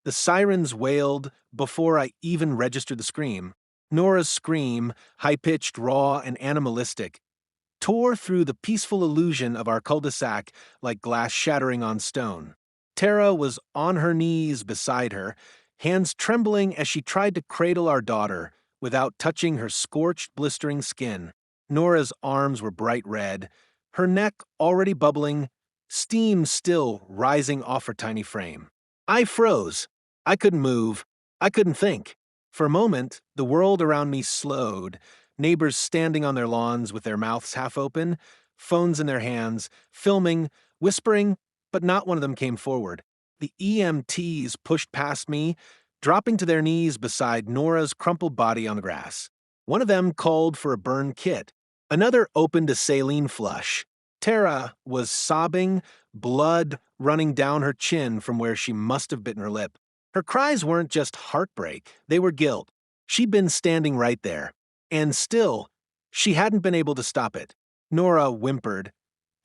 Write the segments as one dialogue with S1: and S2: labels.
S1: The sirens wailed before I even registered the scream. Norah's scream, high-pitched, raw, and animalistic, tore through the peaceful illusion of our cul-de-sac like glass shattering on stone. Tara was on her knees beside her, hands trembling as she tried to cradle our daughter without touching her scorched, blistering skin. Nora's arms were bright red, her neck already bubbling, steam still rising off her tiny frame. I froze. I couldn't move. I couldn't think. For a moment, the world around me slowed, neighbors standing on their lawns with their mouths half open, phones in their hands, filming, whispering, but not one of them came forward. The EMTs pushed past me, dropping to their knees beside Nora's crumpled body on the grass. One of them called for a burn kit. Another opened a saline flush. Tara was sobbing, blood running down her chin from where she must have bitten her lip. Her cries weren't just heartbreak, they were guilt. She'd been standing right there. And still, she hadn't been able to stop it. Norah whimpered,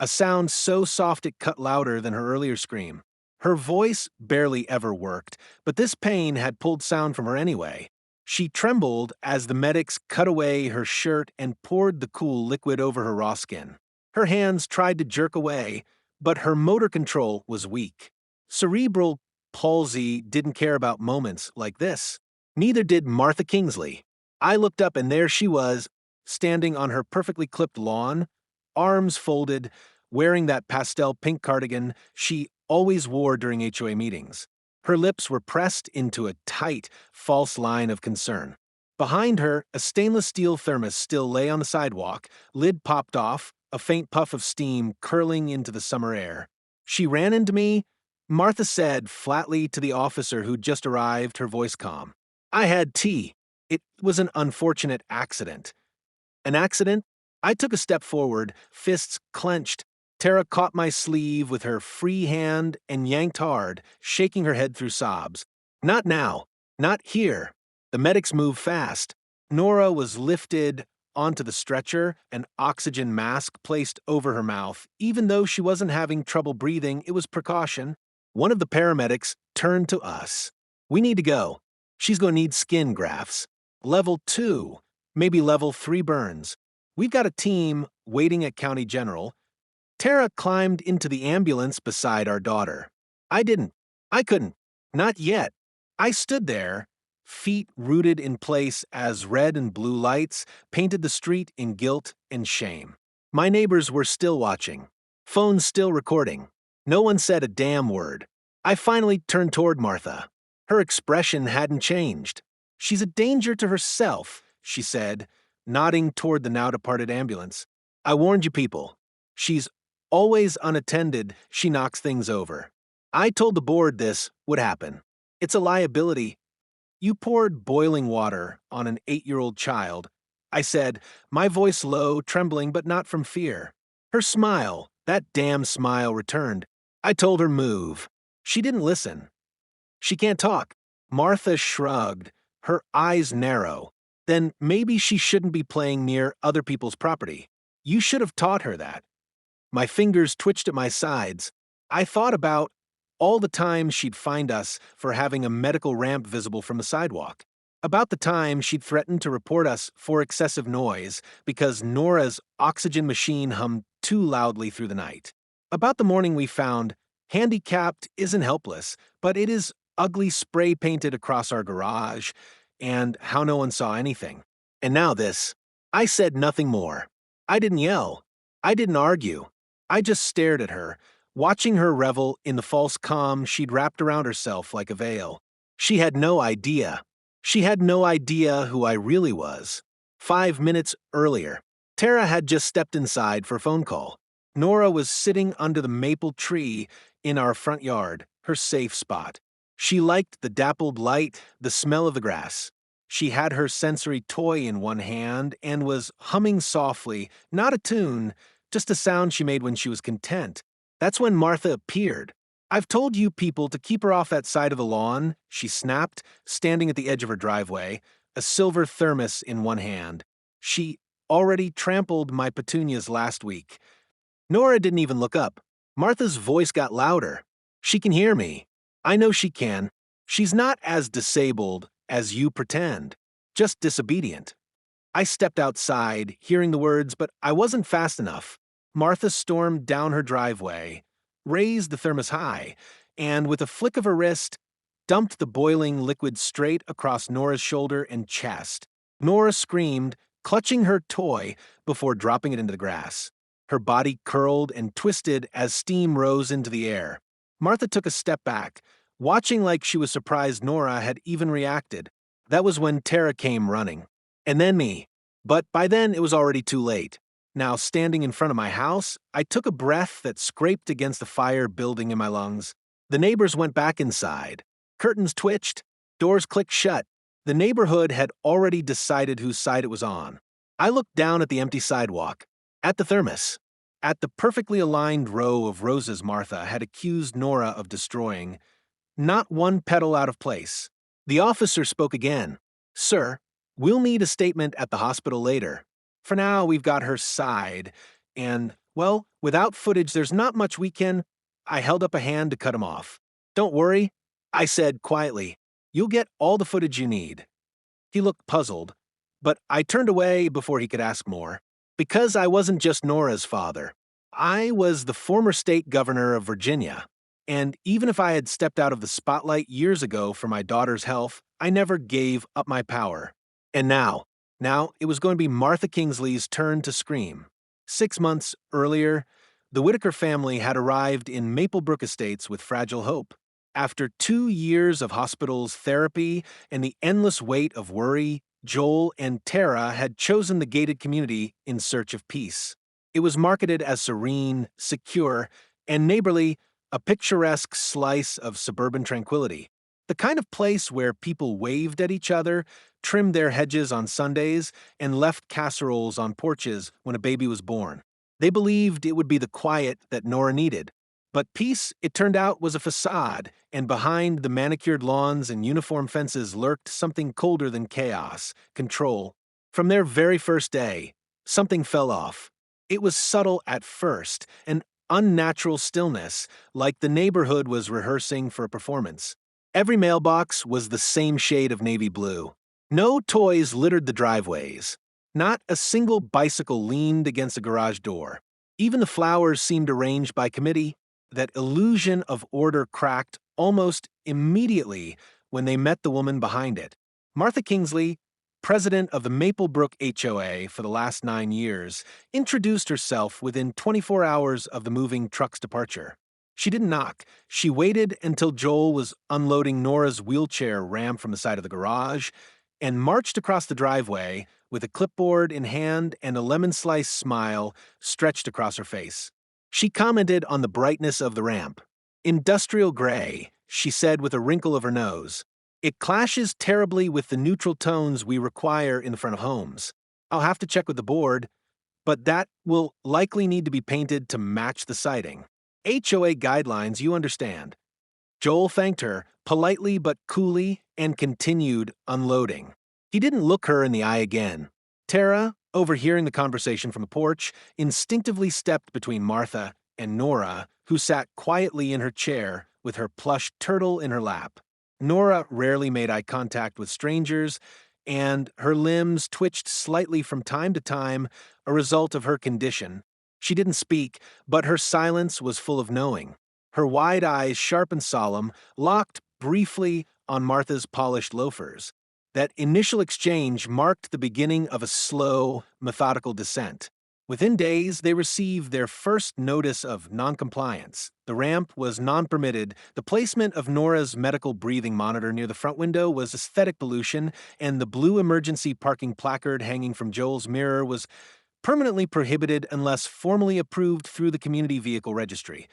S1: a sound so soft it cut louder than her earlier scream. Her voice barely ever worked, but this pain had pulled sound from her anyway. She trembled as the medics cut away her shirt and poured the cool liquid over her raw skin. Her hands tried to jerk away, but her motor control was weak. Cerebral palsy didn't care about moments like this. Neither did Martha Kingsley. I looked up and there she was, standing on her perfectly clipped lawn, arms folded, wearing that pastel pink cardigan she always wore during HOA meetings. Her lips were pressed into a tight, false line of concern. Behind her, a stainless steel thermos still lay on the sidewalk, lid popped off, a faint puff of steam curling into the summer air. She ran into me, Martha said flatly to the officer who'd just arrived, her voice calm. I had tea. It was an unfortunate accident. An accident? I took a step forward, fists clenched. Tara caught my sleeve with her free hand and yanked hard, shaking her head through sobs. Not now. Not here. The medics moved fast. Norah was lifted onto the stretcher, an oxygen mask placed over her mouth. Even though she wasn't having trouble breathing, it was precaution. One of the paramedics turned to us. We need to go. She's going to need skin grafts. Level 2, maybe level 3 burns. We've got a team waiting at County General. Tara climbed into the ambulance beside our daughter. I didn't. I couldn't. Not yet. I stood there, feet rooted in place as red and blue lights painted the street in guilt and shame. My neighbors were still watching. Phones still recording. No one said a damn word. I finally turned toward Martha. Her expression hadn't changed. She's a danger to herself, she said, nodding toward the now-departed ambulance. I warned you people. She's always unattended, she knocks things over. I told the board this would happen. It's a liability. You poured boiling water on an 8-year-old child. I said, my voice low, trembling, but not from fear. Her smile, that damn smile, returned. I told her move. She didn't listen. She can't talk. Martha shrugged, her eyes narrow. Then maybe she shouldn't be playing near other people's property. You should have taught her that. My fingers twitched at my sides. I thought about all the time she'd fined us for having a medical ramp visible from the sidewalk. About the time she'd threatened to report us for excessive noise because Norah's oxygen machine hummed too loudly through the night. About the morning we found handicapped isn't helpless, but it is ugly spray painted across our garage, and how no one saw anything. And now this. I said nothing more. I didn't yell. I didn't argue. I just stared at her, watching her revel in the false calm she'd wrapped around herself like a veil. She had no idea. She had no idea who I really was. 5 minutes earlier, Tara had just stepped inside for a phone call. Norah was sitting under the maple tree in our front yard, her safe spot. She liked the dappled light, the smell of the grass. She had her sensory toy in one hand and was humming softly, not a tune, just a sound she made when she was content. That's when Martha appeared. I've told you people to keep her off that side of the lawn, she snapped, standing at the edge of her driveway, a silver thermos in one hand. She already trampled my petunias last week. Norah didn't even look up. Martha's voice got louder. She can hear me. I know she can. She's not as disabled as you pretend, just disobedient. I stepped outside, hearing the words, but I wasn't fast enough. Martha stormed down her driveway, raised the thermos high, and with a flick of her wrist, dumped the boiling liquid straight across Nora's shoulder and chest. Nora screamed, clutching her toy before dropping it into the grass. Her body curled and twisted as steam rose into the air. Martha took a step back, watching like she was surprised Norah had even reacted. That was when Tara came running. And then me. But by then it was already too late. Now, standing in front of my house, I took a breath that scraped against the fire building in my lungs. The neighbors went back inside. Curtains twitched, doors clicked shut. The neighborhood had already decided whose side it was on. I looked down at the empty sidewalk, at the thermos, at the perfectly aligned row of roses Martha had accused Norah of destroying. Not one petal out of place. The officer spoke again. "Sir, we'll need a statement at the hospital later. For now, we've got her side, and, well, without footage, there's not much we can—" I held up a hand to cut him off. "Don't worry," I said quietly. "You'll get all the footage you need." He looked puzzled, but I turned away before he could ask more. Because I wasn't just Nora's father. I was the former state governor of Virginia, and even if I had stepped out of the spotlight years ago for my daughter's health, I never gave up my power. And now it was going to be Martha Kingsley's turn to scream. 6 months earlier, the Whitaker family had arrived in Maple Brook Estates with fragile hope. After 2 years of hospitals, therapy, and the endless weight of worry, Joel and Tara had chosen the gated community in search of peace. It was marketed as serene, secure, and neighborly, a picturesque slice of suburban tranquility. The kind of place where people waved at each other, trimmed their hedges on Sundays, and left casseroles on porches when a baby was born. They believed it would be the quiet that Norah needed. But peace, it turned out, was a facade, and behind the manicured lawns and uniform fences lurked something colder than chaos, control. From their very first day, something fell off. It was subtle at first, an unnatural stillness, like the neighborhood was rehearsing for a performance. Every mailbox was the same shade of navy blue. No toys littered the driveways. Not a single bicycle leaned against a garage door. Even the flowers seemed arranged by committee. That illusion of order cracked almost immediately when they met the woman behind it. Martha Kingsley, president of the Maple Brook HOA for the last 9 years, introduced herself within 24 hours of the moving truck's departure. She didn't knock. She waited until Joel was unloading Nora's wheelchair ramp from the side of the garage and marched across the driveway with a clipboard in hand and a lemon slice smile stretched across her face. She commented on the brightness of the ramp. "Industrial gray," she said with a wrinkle of her nose. "It clashes terribly with the neutral tones we require in the front of homes. I'll have to check with the board, but that will likely need to be painted to match the siding. HOA guidelines, you understand." Joel thanked her, politely but coolly, and continued unloading. He didn't look her in the eye again. Tara, overhearing the conversation from the porch, instinctively stepped between Martha and Norah, who sat quietly in her chair with her plush turtle in her lap. Norah rarely made eye contact with strangers, and her limbs twitched slightly from time to time, a result of her condition. She didn't speak, but her silence was full of knowing. Her wide eyes, sharp and solemn, locked briefly on Martha's polished loafers. That initial exchange marked the beginning of a slow, methodical descent. Within days, they received their first notice of noncompliance. The ramp was non-permitted, the placement of Norah's medical breathing monitor near the front window was aesthetic pollution, and the blue emergency parking placard hanging from Joel's mirror was permanently prohibited unless formally approved through the community vehicle registry.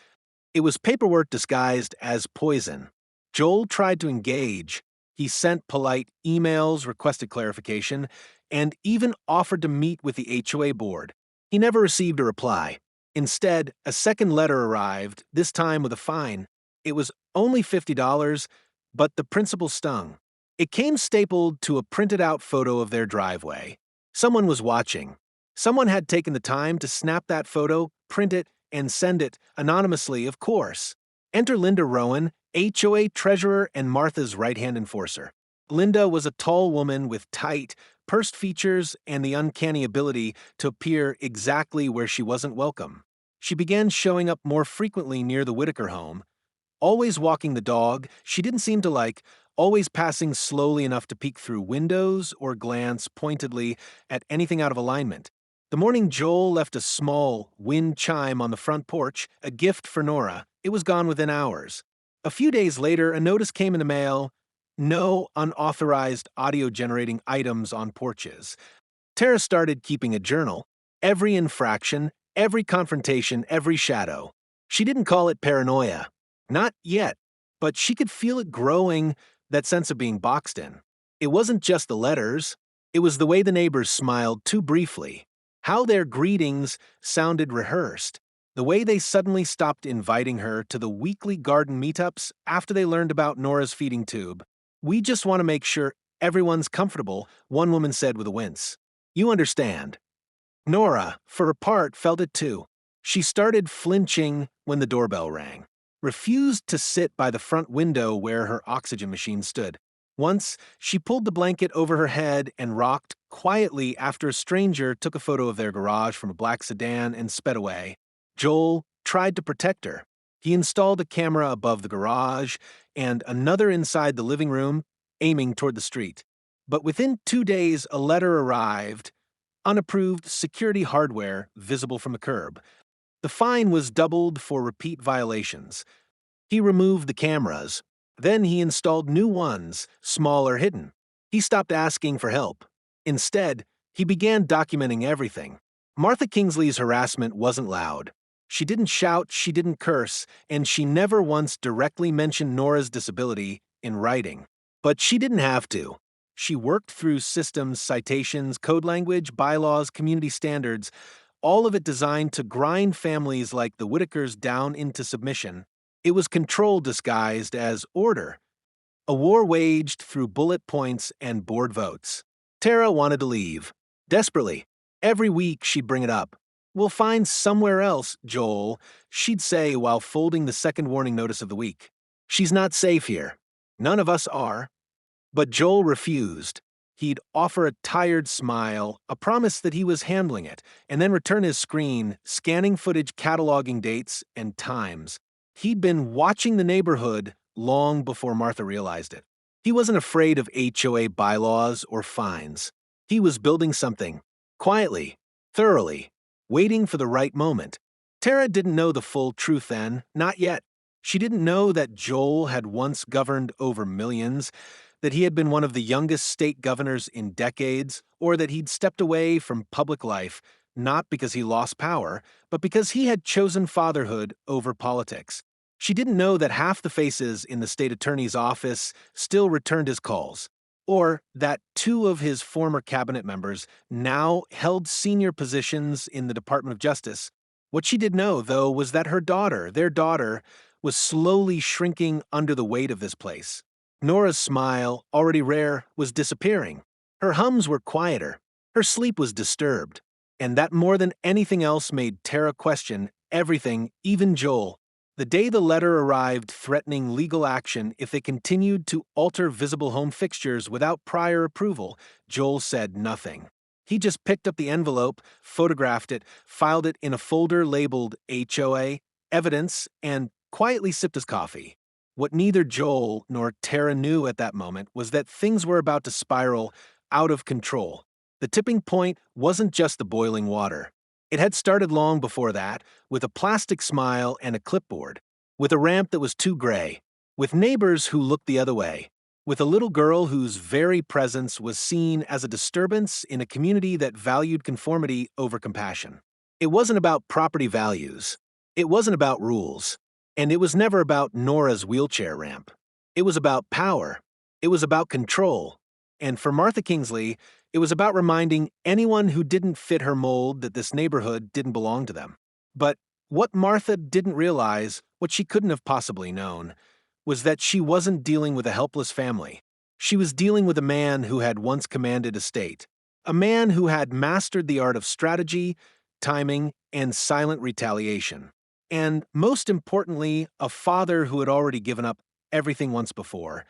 S1: It was paperwork disguised as poison. Joel tried to engage. He sent polite emails, requested clarification, and even offered to meet with the HOA board. He never received a reply. Instead, a second letter arrived, this time with a fine. It was only $50, but the principle stung. It came stapled to a printed-out photo of their driveway. Someone was watching. Someone had taken the time to snap that photo, print it, and send it, anonymously, of course. Enter Linda Rowan, HOA treasurer and Martha's right-hand enforcer. Linda was a tall woman with tight, pursed features and the uncanny ability to appear exactly where she wasn't welcome. She began showing up more frequently near the Whitaker home, always walking the dog she didn't seem to like, always passing slowly enough to peek through windows or glance pointedly at anything out of alignment. The morning Joel left a small wind chime on the front porch, a gift for Norah, it was gone within hours. A few days later, a notice came in the mail: no unauthorized audio-generating items on porches. Tara started keeping a journal. Every infraction, every confrontation, every shadow. She didn't call it paranoia. Not yet. But she could feel it growing, that sense of being boxed in. It wasn't just the letters. It was the way the neighbors smiled too briefly. How their greetings sounded rehearsed. The way they suddenly stopped inviting her to the weekly garden meetups after they learned about Nora's feeding tube. "We just want to make sure everyone's comfortable," one woman said with a wince. "You understand." Norah, for her part, felt it too. She started flinching when the doorbell rang, refused to sit by the front window where her oxygen machine stood. Once, she pulled the blanket over her head and rocked quietly after a stranger took a photo of their garage from a black sedan and sped away. Joel tried to protect her. He installed a camera above the garage and another inside the living room, aiming toward the street. But within 2 days, a letter arrived: unapproved security hardware visible from the curb. The fine was doubled for repeat violations. He removed the cameras. Then he installed new ones, smaller, hidden. He stopped asking for help. Instead, he began documenting everything. Martha Kingsley's harassment wasn't loud. She didn't shout, she didn't curse, and she never once directly mentioned Nora's disability in writing. But she didn't have to. She worked through systems, citations, code language, bylaws, community standards, all of it designed to grind families like the Whitakers down into submission. It was control disguised as order, a war waged through bullet points and board votes. Tara wanted to leave. Desperately. Every week she'd bring it up. "We'll find somewhere else, Joel," she'd say while folding the second warning notice of the week. "She's not safe here. None of us are." But Joel refused. He'd offer a tired smile, a promise that he was handling it, and then return his screen, scanning footage, cataloging dates and times. He'd been watching the neighborhood long before Martha realized it. He wasn't afraid of HOA bylaws or fines. He was building something, quietly, thoroughly, waiting for the right moment. Tara didn't know the full truth then, not yet. She didn't know that Joel had once governed over millions, that he had been one of the youngest state governors in decades, or that he'd stepped away from public life, not because he lost power, but because he had chosen fatherhood over politics. She didn't know that half the faces in the state attorney's office still returned his calls, or that 2 of his former cabinet members now held senior positions in the Department of Justice. What she did know, though, was that their daughter, was slowly shrinking under the weight of this place. Nora's smile, already rare, was disappearing. Her hums were quieter. Her sleep was disturbed. And that more than anything else made Tara question everything, even Joel. The day the letter arrived threatening legal action if they continued to alter visible home fixtures without prior approval, Joel said nothing. He just picked up the envelope, photographed it, filed it in a folder labeled HOA, evidence, and quietly sipped his coffee. What neither Joel nor Tara knew at that moment was that things were about to spiral out of control. The tipping point wasn't just the boiling water. It had started long before that, with a plastic smile and a clipboard, with a ramp that was too gray, with neighbors who looked the other way, with a little girl whose very presence was seen as a disturbance in a community that valued conformity over compassion. It wasn't about property values. It wasn't about rules. And it was never about Nora's wheelchair ramp. It was about power. It was about control. And for Martha Kingsley, it was about reminding anyone who didn't fit her mold that this neighborhood didn't belong to them. But what Martha didn't realize, what she couldn't have possibly known, was that she wasn't dealing with a helpless family. She was dealing with a man who had once commanded a state, a man who had mastered the art of strategy, timing, and silent retaliation. and most importantly, a father who had already given up everything once before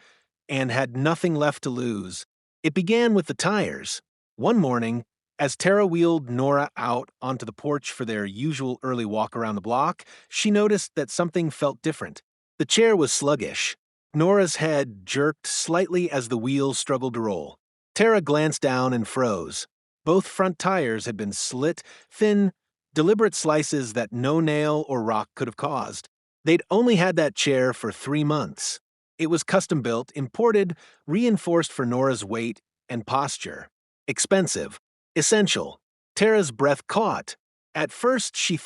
S1: and had nothing left to lose. It began with the tires. One morning, as Tara wheeled Norah out onto the porch for their usual early walk around the block, she noticed that something felt different. The chair was sluggish. Norah's head jerked slightly as the wheels struggled to roll. Tara glanced down and froze. Both front tires had been slit, thin, deliberate slices that no nail or rock could have caused. They'd only had that chair for 3 months. It was custom-built, imported, reinforced for Norah's weight and posture. Expensive. Essential. Tara's breath caught. At first, she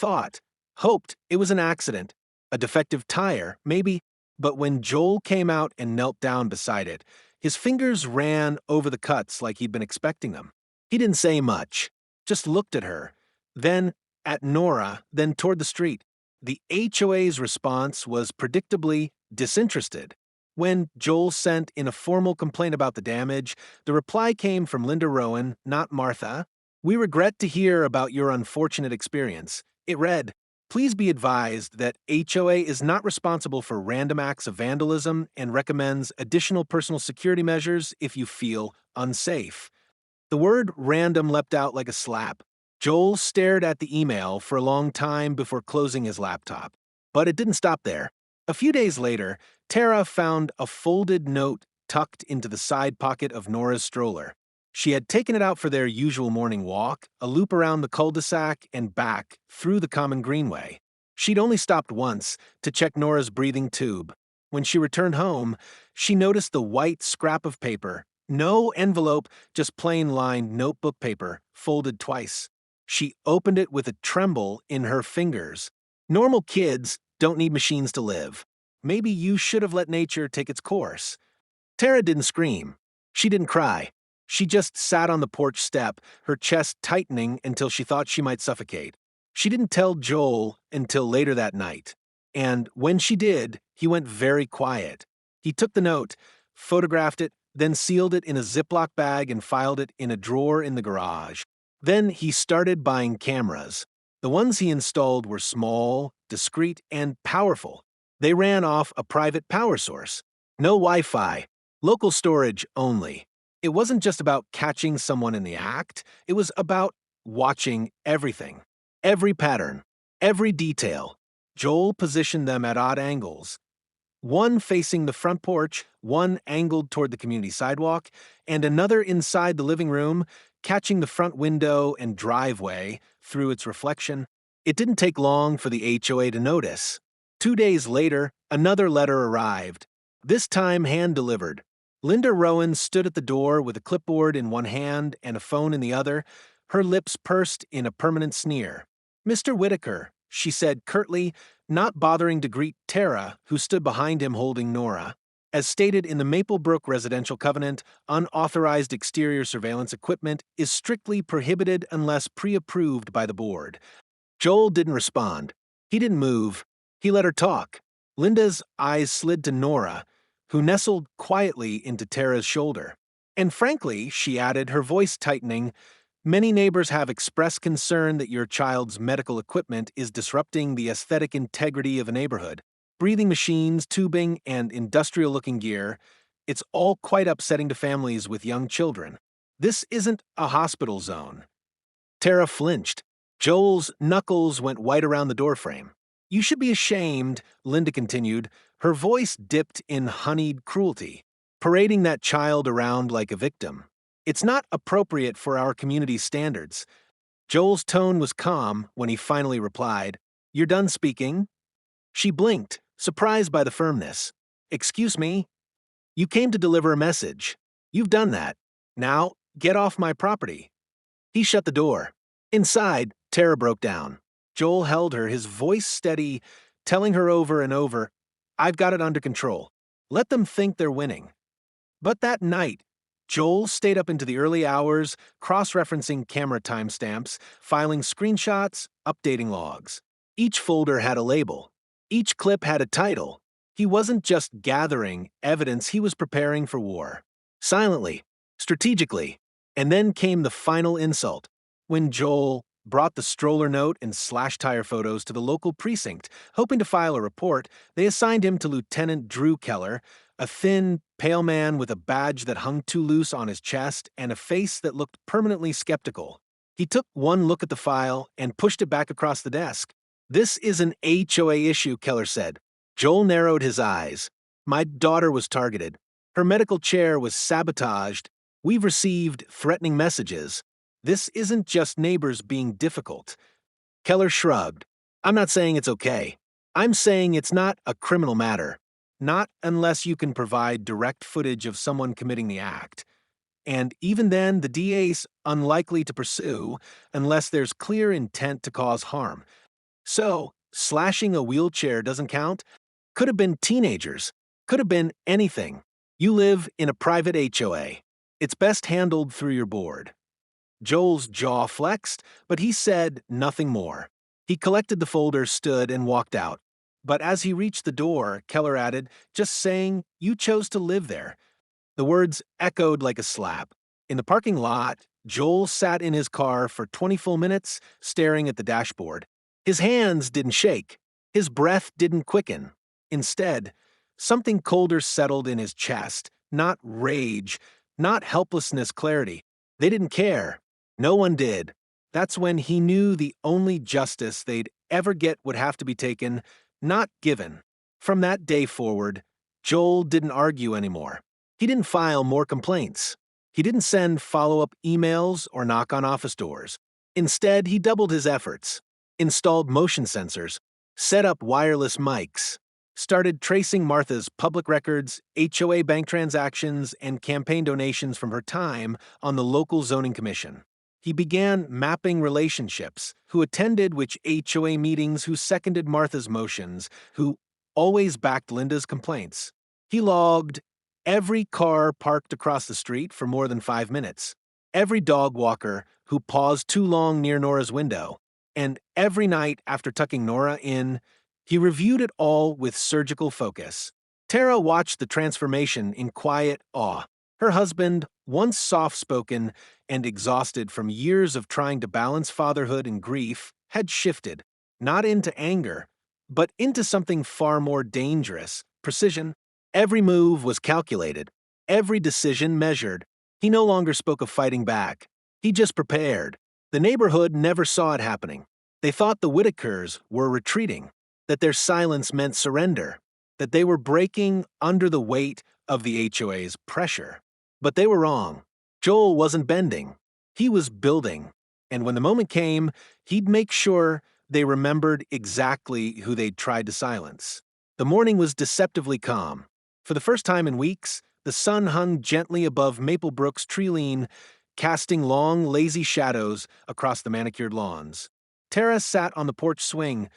S1: hoped it was an accident, a defective tire, maybe, but when Joel came out and knelt down beside it, his fingers ran over the cuts like he'd been expecting them. He didn't say much, just looked at her, then at Norah, then toward the street. The HOA's response was predictably disinterested. When Joel sent in a formal complaint about the damage, the reply came from Linda Rowan, not Martha. "We regret to hear about your unfortunate experience." It read, "Please be advised that HOA is not responsible for random acts of vandalism and recommends additional personal security measures if you feel unsafe." The word random leapt out like a slap. Joel stared at the email for a long time before closing his laptop. But it didn't stop there. A few days later, Tara found a folded note tucked into the side pocket of Norah's stroller. She had taken it out for their usual morning walk, a loop around the cul-de-sac and back through the common greenway. She'd only stopped once to check Norah's breathing tube. When she returned home, she noticed the white scrap of paper. No envelope, just plain lined notebook paper, folded twice. She opened it with a tremble in her fingers. Normal kids don't need machines to live. Maybe you should have let nature take its course. Tara didn't scream. She didn't cry. She just sat on the porch step, her chest tightening until she thought she might suffocate. She didn't tell Joel until later that night. And when she did, he went very quiet. He took the note, photographed it, then sealed it in a Ziploc bag and filed it in a drawer in the garage. Then he started buying cameras. The ones he installed were small, discreet, and powerful. They ran off a private power source. No Wi-Fi, local storage only. It wasn't just about catching someone in the act, it was about watching everything. Every pattern, every detail. Joel positioned them at odd angles. One facing the front porch, one angled toward the community sidewalk, and another inside the living room, catching the front window and driveway through its reflection. It didn't take long for the HOA to notice. 2 days later, another letter arrived, this time hand-delivered. Linda Rowan stood at the door with a clipboard in one hand and a phone in the other, her lips pursed in a permanent sneer. "Mr. Whitaker," she said curtly, not bothering to greet Tara, who stood behind him holding Norah. As stated in the Maple Brook Residential Covenant, unauthorized exterior surveillance equipment is strictly prohibited unless pre-approved by the board. Joel didn't respond. He didn't move. He let her talk. Linda's eyes slid to Norah, who nestled quietly into Tara's shoulder. "And frankly," she added, her voice tightening, "many neighbors have expressed concern that your child's medical equipment is disrupting the aesthetic integrity of a neighborhood. Breathing machines, tubing, and industrial-looking gear, it's all quite upsetting to families with young children. This isn't a hospital zone." Tara flinched. Joel's knuckles went white around the doorframe. "You should be ashamed," Linda continued, her voice dipped in honeyed cruelty, "parading that child around like a victim. It's not appropriate for our community's standards." Joel's tone was calm when he finally replied, "You're done speaking?" She blinked, surprised by the firmness. "Excuse me? You came to deliver a message. You've done that. Now, get off my property." He shut the door. Inside, Tara broke down. Joel held her, his voice steady, telling her over and over, "I've got it under control. Let them think they're winning." But that night, Joel stayed up into the early hours, cross-referencing camera timestamps, filing screenshots, updating logs. Each folder had a label. Each clip had a title. He wasn't just gathering evidence, he was preparing for war. Silently, strategically. And then came the final insult, when Joel brought the stroller note and slash tire photos to the local precinct. Hoping to file a report, they assigned him to Lieutenant Drew Keller, a thin, pale man with a badge that hung too loose on his chest and a face that looked permanently skeptical. He took one look at the file and pushed it back across the desk. "This is an HOA issue," Keller said. Joel narrowed his eyes. "My daughter was targeted. Her medical chair was sabotaged. We've received threatening messages. This isn't just neighbors being difficult." Keller shrugged. "I'm not saying it's okay. I'm saying it's not a criminal matter. Not unless you can provide direct footage of someone committing the act. And even then, the DA's unlikely to pursue unless there's clear intent to cause harm. So, slashing a wheelchair doesn't count? Could have been teenagers. Could have been anything. You live in a private HOA. It's best handled through your board." Joel's jaw flexed, but he said nothing more. He collected the folder, stood, and walked out. But as he reached the door, Keller added, "Just saying, you chose to live there." The words echoed like a slap. In the parking lot, Joel sat in his car for 20 full minutes, staring at the dashboard. His hands didn't shake. His breath didn't quicken. Instead, something colder settled in his chest, not rage, not helplessness, clarity. They didn't care. No one did. That's when he knew the only justice they'd ever get would have to be taken, not given. From that day forward, Joel didn't argue anymore. He didn't file more complaints. He didn't send follow-up emails or knock on office doors. Instead, he doubled his efforts, installed motion sensors, set up wireless mics, started tracing Martha's public records, HOA bank transactions, and campaign donations from her time on the local zoning commission. He began mapping relationships, who attended which HOA meetings, who seconded Martha's motions, who always backed Linda's complaints. He logged every car parked across the street for more than 5 minutes, every dog walker who paused too long near Nora's window, and every night after tucking Norah in, he reviewed it all with surgical focus. Tara watched the transformation in quiet awe. Her husband, once soft-spoken and exhausted from years of trying to balance fatherhood and grief, had shifted, not into anger, but into something far more dangerous, precision. Every move was calculated, every decision measured. He no longer spoke of fighting back. He just prepared. The neighborhood never saw it happening. They thought the Whitakers were retreating, that their silence meant surrender, that they were breaking under the weight of the HOA's pressure. But they were wrong. Joel wasn't bending. He was building. And when the moment came, he'd make sure they remembered exactly who they'd tried to silence. The morning was deceptively calm. For the first time in weeks, the sun hung gently above Maplebrook's tree line, casting long, lazy shadows across the manicured lawns. Tara sat on the porch swing,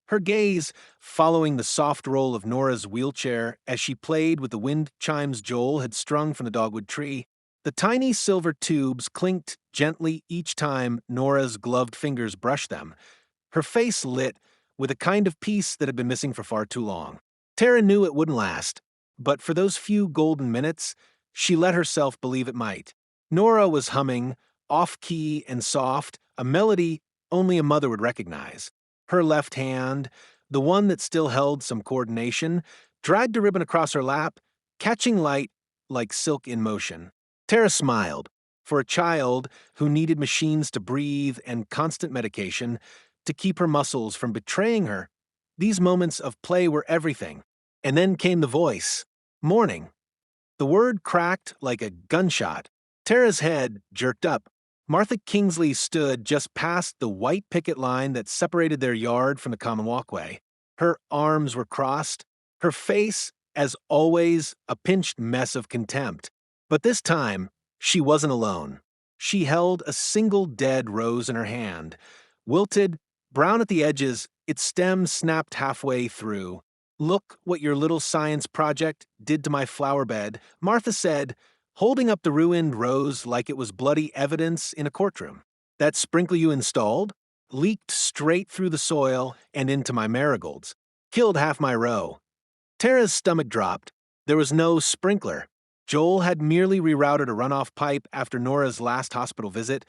S1: her gaze following the soft roll of Nora's wheelchair as she played with the wind chimes Joel had strung from the dogwood tree. The tiny silver tubes clinked gently each time Nora's gloved fingers brushed them, her face lit with a kind of peace that had been missing for far too long. Tara knew it wouldn't last, but for those few golden minutes, she let herself believe it might. Norah was humming, off-key and soft, a melody only a mother would recognize. Her left hand, the one that still held some coordination, dragged a ribbon across her lap, catching light like silk in motion. Tara smiled. For a child who needed machines to breathe and constant medication to keep her muscles from betraying her, these moments of play were everything. And then came the voice. Morning. The word cracked like a gunshot. Tara's head jerked up. Martha Kingsley stood just past the white picket line that separated their yard from the common walkway. Her arms were crossed, her face, as always, a pinched mess of contempt. But this time, she wasn't alone. She held a single dead rose in her hand. Wilted, brown at the edges, its stem snapped halfway through. "Look what your little science project did to my flower bed," Martha said, holding up the ruined rose like it was bloody evidence in a courtroom. "That sprinkler you installed leaked straight through the soil and into my marigolds. Killed half my row." Tara's stomach dropped. There was no sprinkler. Joel had merely rerouted a runoff pipe after Nora's last hospital visit,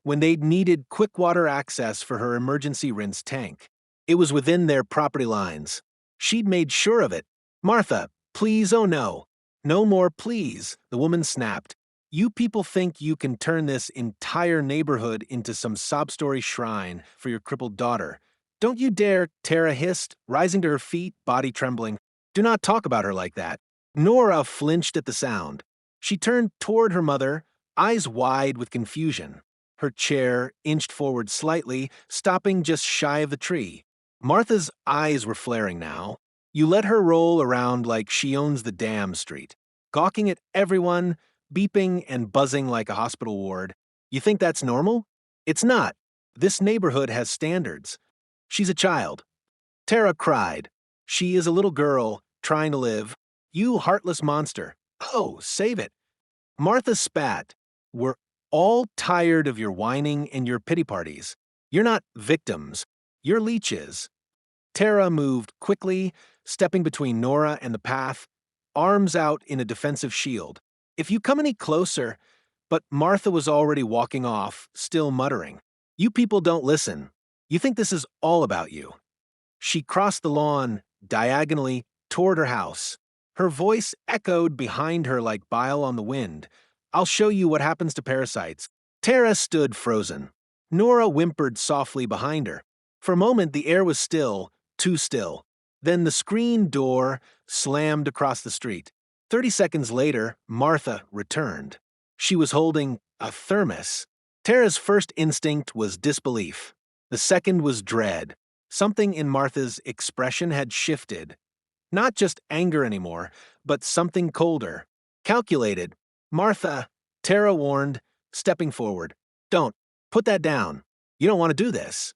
S1: when they'd needed quick water access for her emergency rinse tank. It was within their property lines. She'd made sure of it. "Martha, please, oh no. No more please," the woman snapped. "You people think you can turn this entire neighborhood into some sob-story shrine for your crippled daughter. Don't you dare," Tara hissed, rising to her feet, body trembling. "Do not talk about her like that." Norah flinched at the sound. She turned toward her mother, eyes wide with confusion. Her chair inched forward slightly, stopping just shy of the tree. Martha's eyes were flaring now. "You let her roll around like she owns the damn street, gawking at everyone, beeping and buzzing like a hospital ward. You think that's normal? It's not. This neighborhood has standards. She's a child." Tara cried. "She is a little girl, trying to live. You heartless monster. Oh, save it." Martha spat. "We're all tired of your whining and your pity parties. You're not victims. You're leeches." Tara moved quickly, stepping between Norah and the path, arms out in a defensive shield. "If you come any closer—" But Martha was already walking off, still muttering. "You people don't listen. You think this is all about you." She crossed the lawn, diagonally, toward her house. Her voice echoed behind her like bile on the wind. "I'll show you what happens to parasites." Tara stood frozen. Norah whimpered softly behind her. For a moment the air was still, too still. Then the screen door slammed across the street. 30 seconds later, Martha returned. She was holding a thermos. Tara's first instinct was disbelief. The second was dread. Something in Martha's expression had shifted. Not just anger anymore, but something colder. Calculated. "Martha," Tara warned, stepping forward. "Don't. Put that down. You don't want to do this."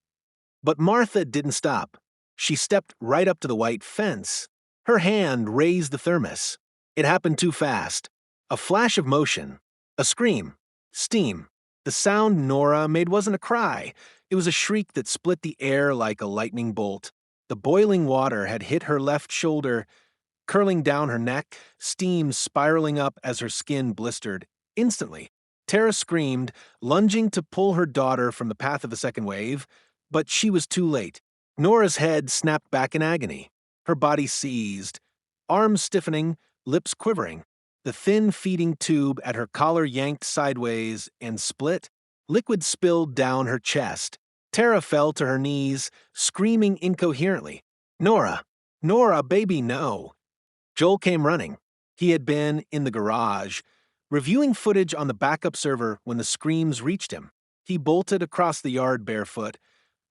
S1: But Martha didn't stop. She stepped right up to the white fence. Her hand raised the thermos. It happened too fast. A flash of motion. A scream. Steam. The sound Norah made wasn't a cry. It was a shriek that split the air like a lightning bolt. The boiling water had hit her left shoulder, curling down her neck, steam spiraling up as her skin blistered. Instantly, Tara screamed, lunging to pull her daughter from the path of the second wave, but she was too late. Norah's head snapped back in agony. Her body seized, arms stiffening, lips quivering. The thin feeding tube at her collar yanked sideways and split. Liquid spilled down her chest. Tara fell to her knees, screaming incoherently. "Norah! Norah, baby, no!" Joel came running. He had been in the garage, reviewing footage on the backup server when the screams reached him. He bolted across the yard barefoot,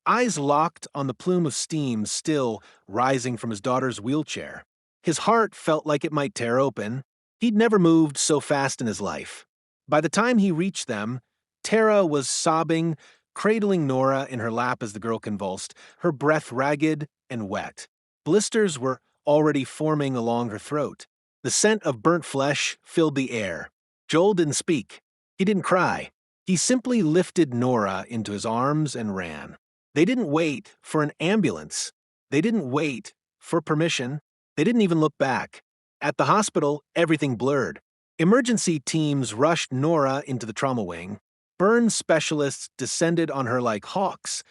S1: eyes locked on the plume of steam still rising from his daughter's wheelchair. His heart felt like it might tear open. He'd never moved so fast in his life. By the time he reached them, Tara was sobbing, cradling Norah in her lap as the girl convulsed, her breath ragged and wet. Blisters were already forming along her throat. The scent of burnt flesh filled the air. Joel didn't speak. He didn't cry. He simply lifted Norah into his arms and ran. They didn't wait for an ambulance. They didn't wait for permission. They didn't even look back. At the hospital, everything blurred. Emergency teams rushed Norah into the trauma wing. Burn specialists descended on her like hawks,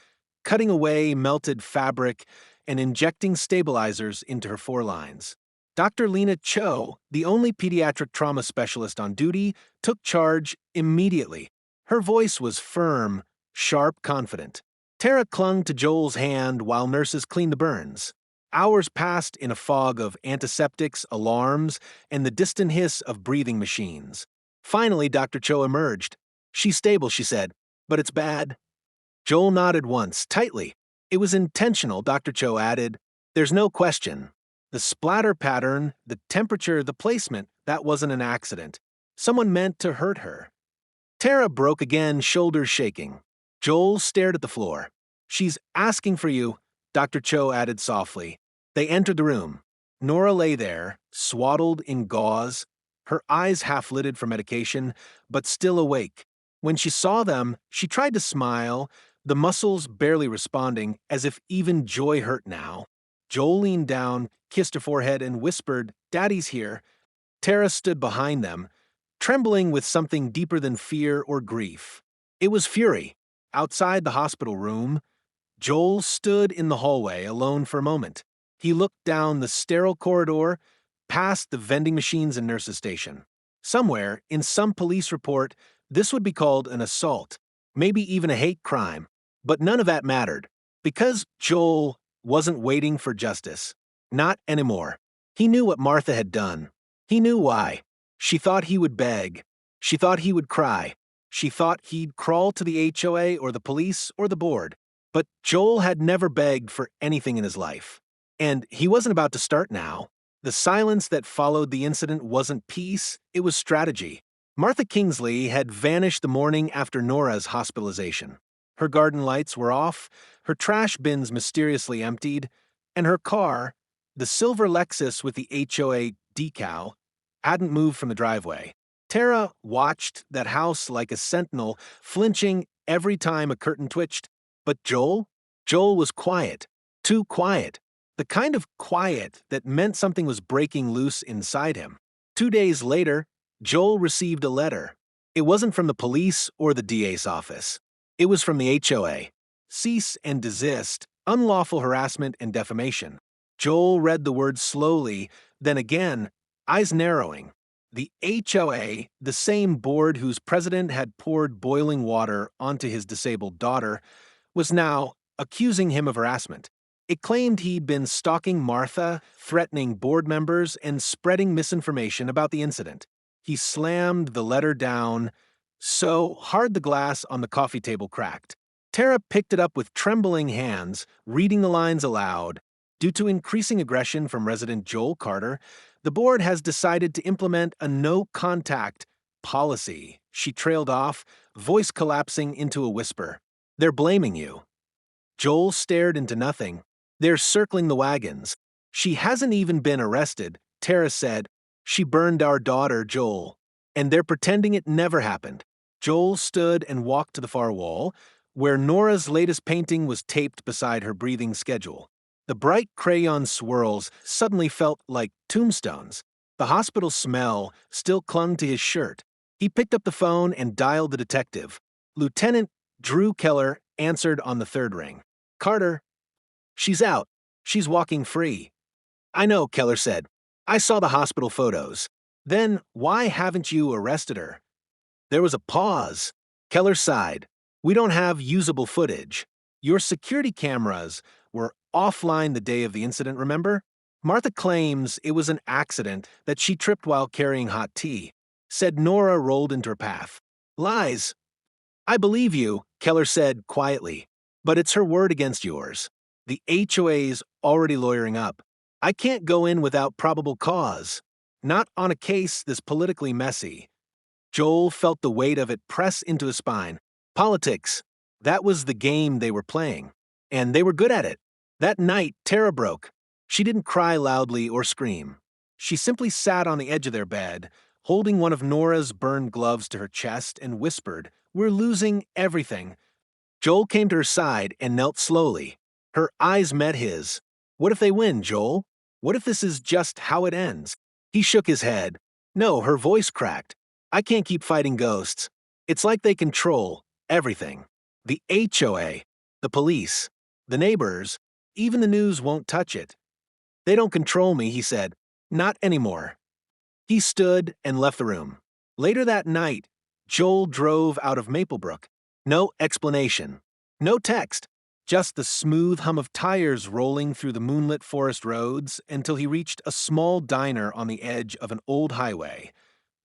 S1: cutting away melted fabric and injecting stabilizers into her forelines. Dr. Lena Cho, the only pediatric trauma specialist on duty, took charge immediately. Her voice was firm, sharp, confident. Tara clung to Joel's hand while nurses cleaned the burns. Hours passed in a fog of antiseptics, alarms, and the distant hiss of breathing machines. Finally, Dr. Cho emerged. "She's stable," she said, "but it's bad." Joel nodded once, tightly. "It was intentional," Dr. Cho added. "There's no question. The splatter pattern, the temperature, the placement, that wasn't an accident. Someone meant to hurt her." Tara broke again, shoulders shaking. Joel stared at the floor. "She's asking for you," Dr. Cho added softly. They entered the room. Norah lay there, swaddled in gauze, her eyes half-lidded for medication, but still awake. When she saw them, she tried to smile, the muscles barely responding, as if even joy hurt now. Joel leaned down, kissed her forehead, and whispered, "Daddy's here." Tara stood behind them, trembling with something deeper than fear or grief. It was fury. outside the hospital room, Joel stood in the hallway alone for a moment. He looked down the sterile corridor, past the vending machines and nurses' station. Somewhere, in some police report, this would be called an assault, maybe even a hate crime. But none of that mattered, because Joel wasn't waiting for justice. Not anymore. He knew what Martha had done. He knew why. She thought he would beg. She thought he would cry. She thought he'd crawl to the HOA or the police or the board. But Joel had never begged for anything in his life. And he wasn't about to start now. The silence that followed the incident wasn't peace, it was strategy. Martha Kingsley had vanished the morning after Norah's hospitalization. Her garden lights were off, her trash bins mysteriously emptied, and her car, the silver Lexus with the HOA decal, hadn't moved from the driveway. Tara watched that house like a sentinel, flinching every time a curtain twitched. But Joel? Joel was quiet. Too quiet. The kind of quiet that meant something was breaking loose inside him. 2 days later, Joel received a letter. It wasn't from the police or the DA's office. It was from the HOA. Cease and desist, unlawful harassment and defamation. Joel read the words slowly, then again, eyes narrowing. The HOA, the same board whose president had poured boiling water onto his disabled daughter, was now accusing him of harassment. It claimed he'd been stalking Martha, threatening board members, and spreading misinformation about the incident. He slammed the letter down so hard the glass on the coffee table cracked. Tara picked it up with trembling hands, reading the lines aloud. Due to increasing aggression from resident Joel Carter, the board has decided to implement a no-contact policy. She trailed off, voice collapsing into a whisper. They're blaming you. Joel stared into nothing. They're circling the wagons. She hasn't even been arrested, Tara said. She burned our daughter, Joel. And they're pretending it never happened. Joel stood and walked to the far wall, where Norah's latest painting was taped beside her breathing schedule. The bright crayon swirls suddenly felt like tombstones. The hospital smell still clung to his shirt. He picked up the phone and dialed the detective. Lieutenant Drew Keller answered on the third ring. Carter. She's out. She's walking free. I know, Keller said. I saw the hospital photos. Then why haven't you arrested her? There was a pause. Keller sighed. We don't have usable footage. Your security cameras were offline the day of the incident, remember? Martha claims it was an accident that she tripped while carrying hot tea. Said Norah rolled into her path. Lies. I believe you, Keller said quietly, but it's her word against yours. The HOA's already lawyering up. I can't go in without probable cause. Not on a case this politically messy. Joel felt the weight of it press into his spine. Politics. That was the game they were playing. And they were good at it. That night, Tara broke. She didn't cry loudly or scream. She simply sat on the edge of their bed, holding one of Norah's burned gloves to her chest, and whispered, We're losing everything. Joel came to her side and knelt slowly. Her eyes met his. What if they win, Joel? What if this is just how it ends? He shook his head. No, her voice cracked. I can't keep fighting ghosts. It's like they control everything. The HOA, the police, the neighbors, even the news won't touch it. They don't control me, he said. Not anymore. He stood and left the room. Later that night, Joel drove out of Maplebrook. No explanation. No text. Just the smooth hum of tires rolling through the moonlit forest roads until he reached a small diner on the edge of an old highway.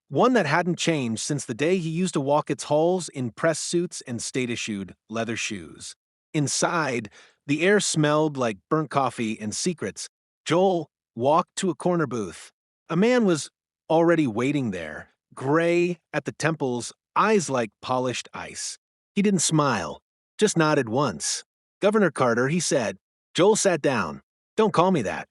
S1: One that hadn't changed since the day he used to walk its halls in press suits and state-issued leather shoes. Inside, the air smelled like burnt coffee and secrets. Joel walked to a corner booth. A man was already waiting there, gray at the temples, eyes like polished ice. He didn't smile, just nodded once. Governor Carter, he said. Joel sat down. Don't call me that.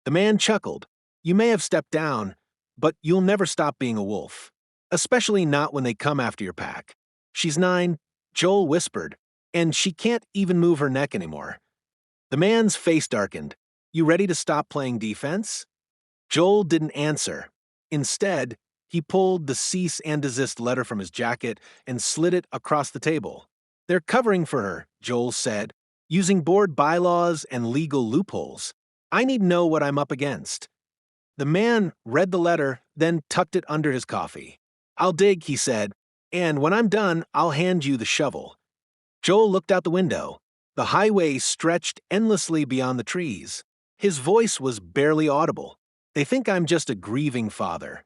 S1: The man chuckled. You may have stepped down, but you'll never stop being a wolf. Especially not when they come after your pack. She's 9, Joel whispered, and she can't even move her neck anymore. The man's face darkened. You ready to stop playing defense? Joel didn't answer. Instead, he pulled the cease and desist letter from his jacket and slid it across the table. They're covering for her, Joel said, using board bylaws and legal loopholes. I need to know what I'm up against. The man read the letter, then tucked it under his coffee. I'll dig, he said, and when I'm done, I'll hand you the shovel. Joel looked out the window. The highway stretched endlessly beyond the trees. His voice was barely audible. They think I'm just a grieving father.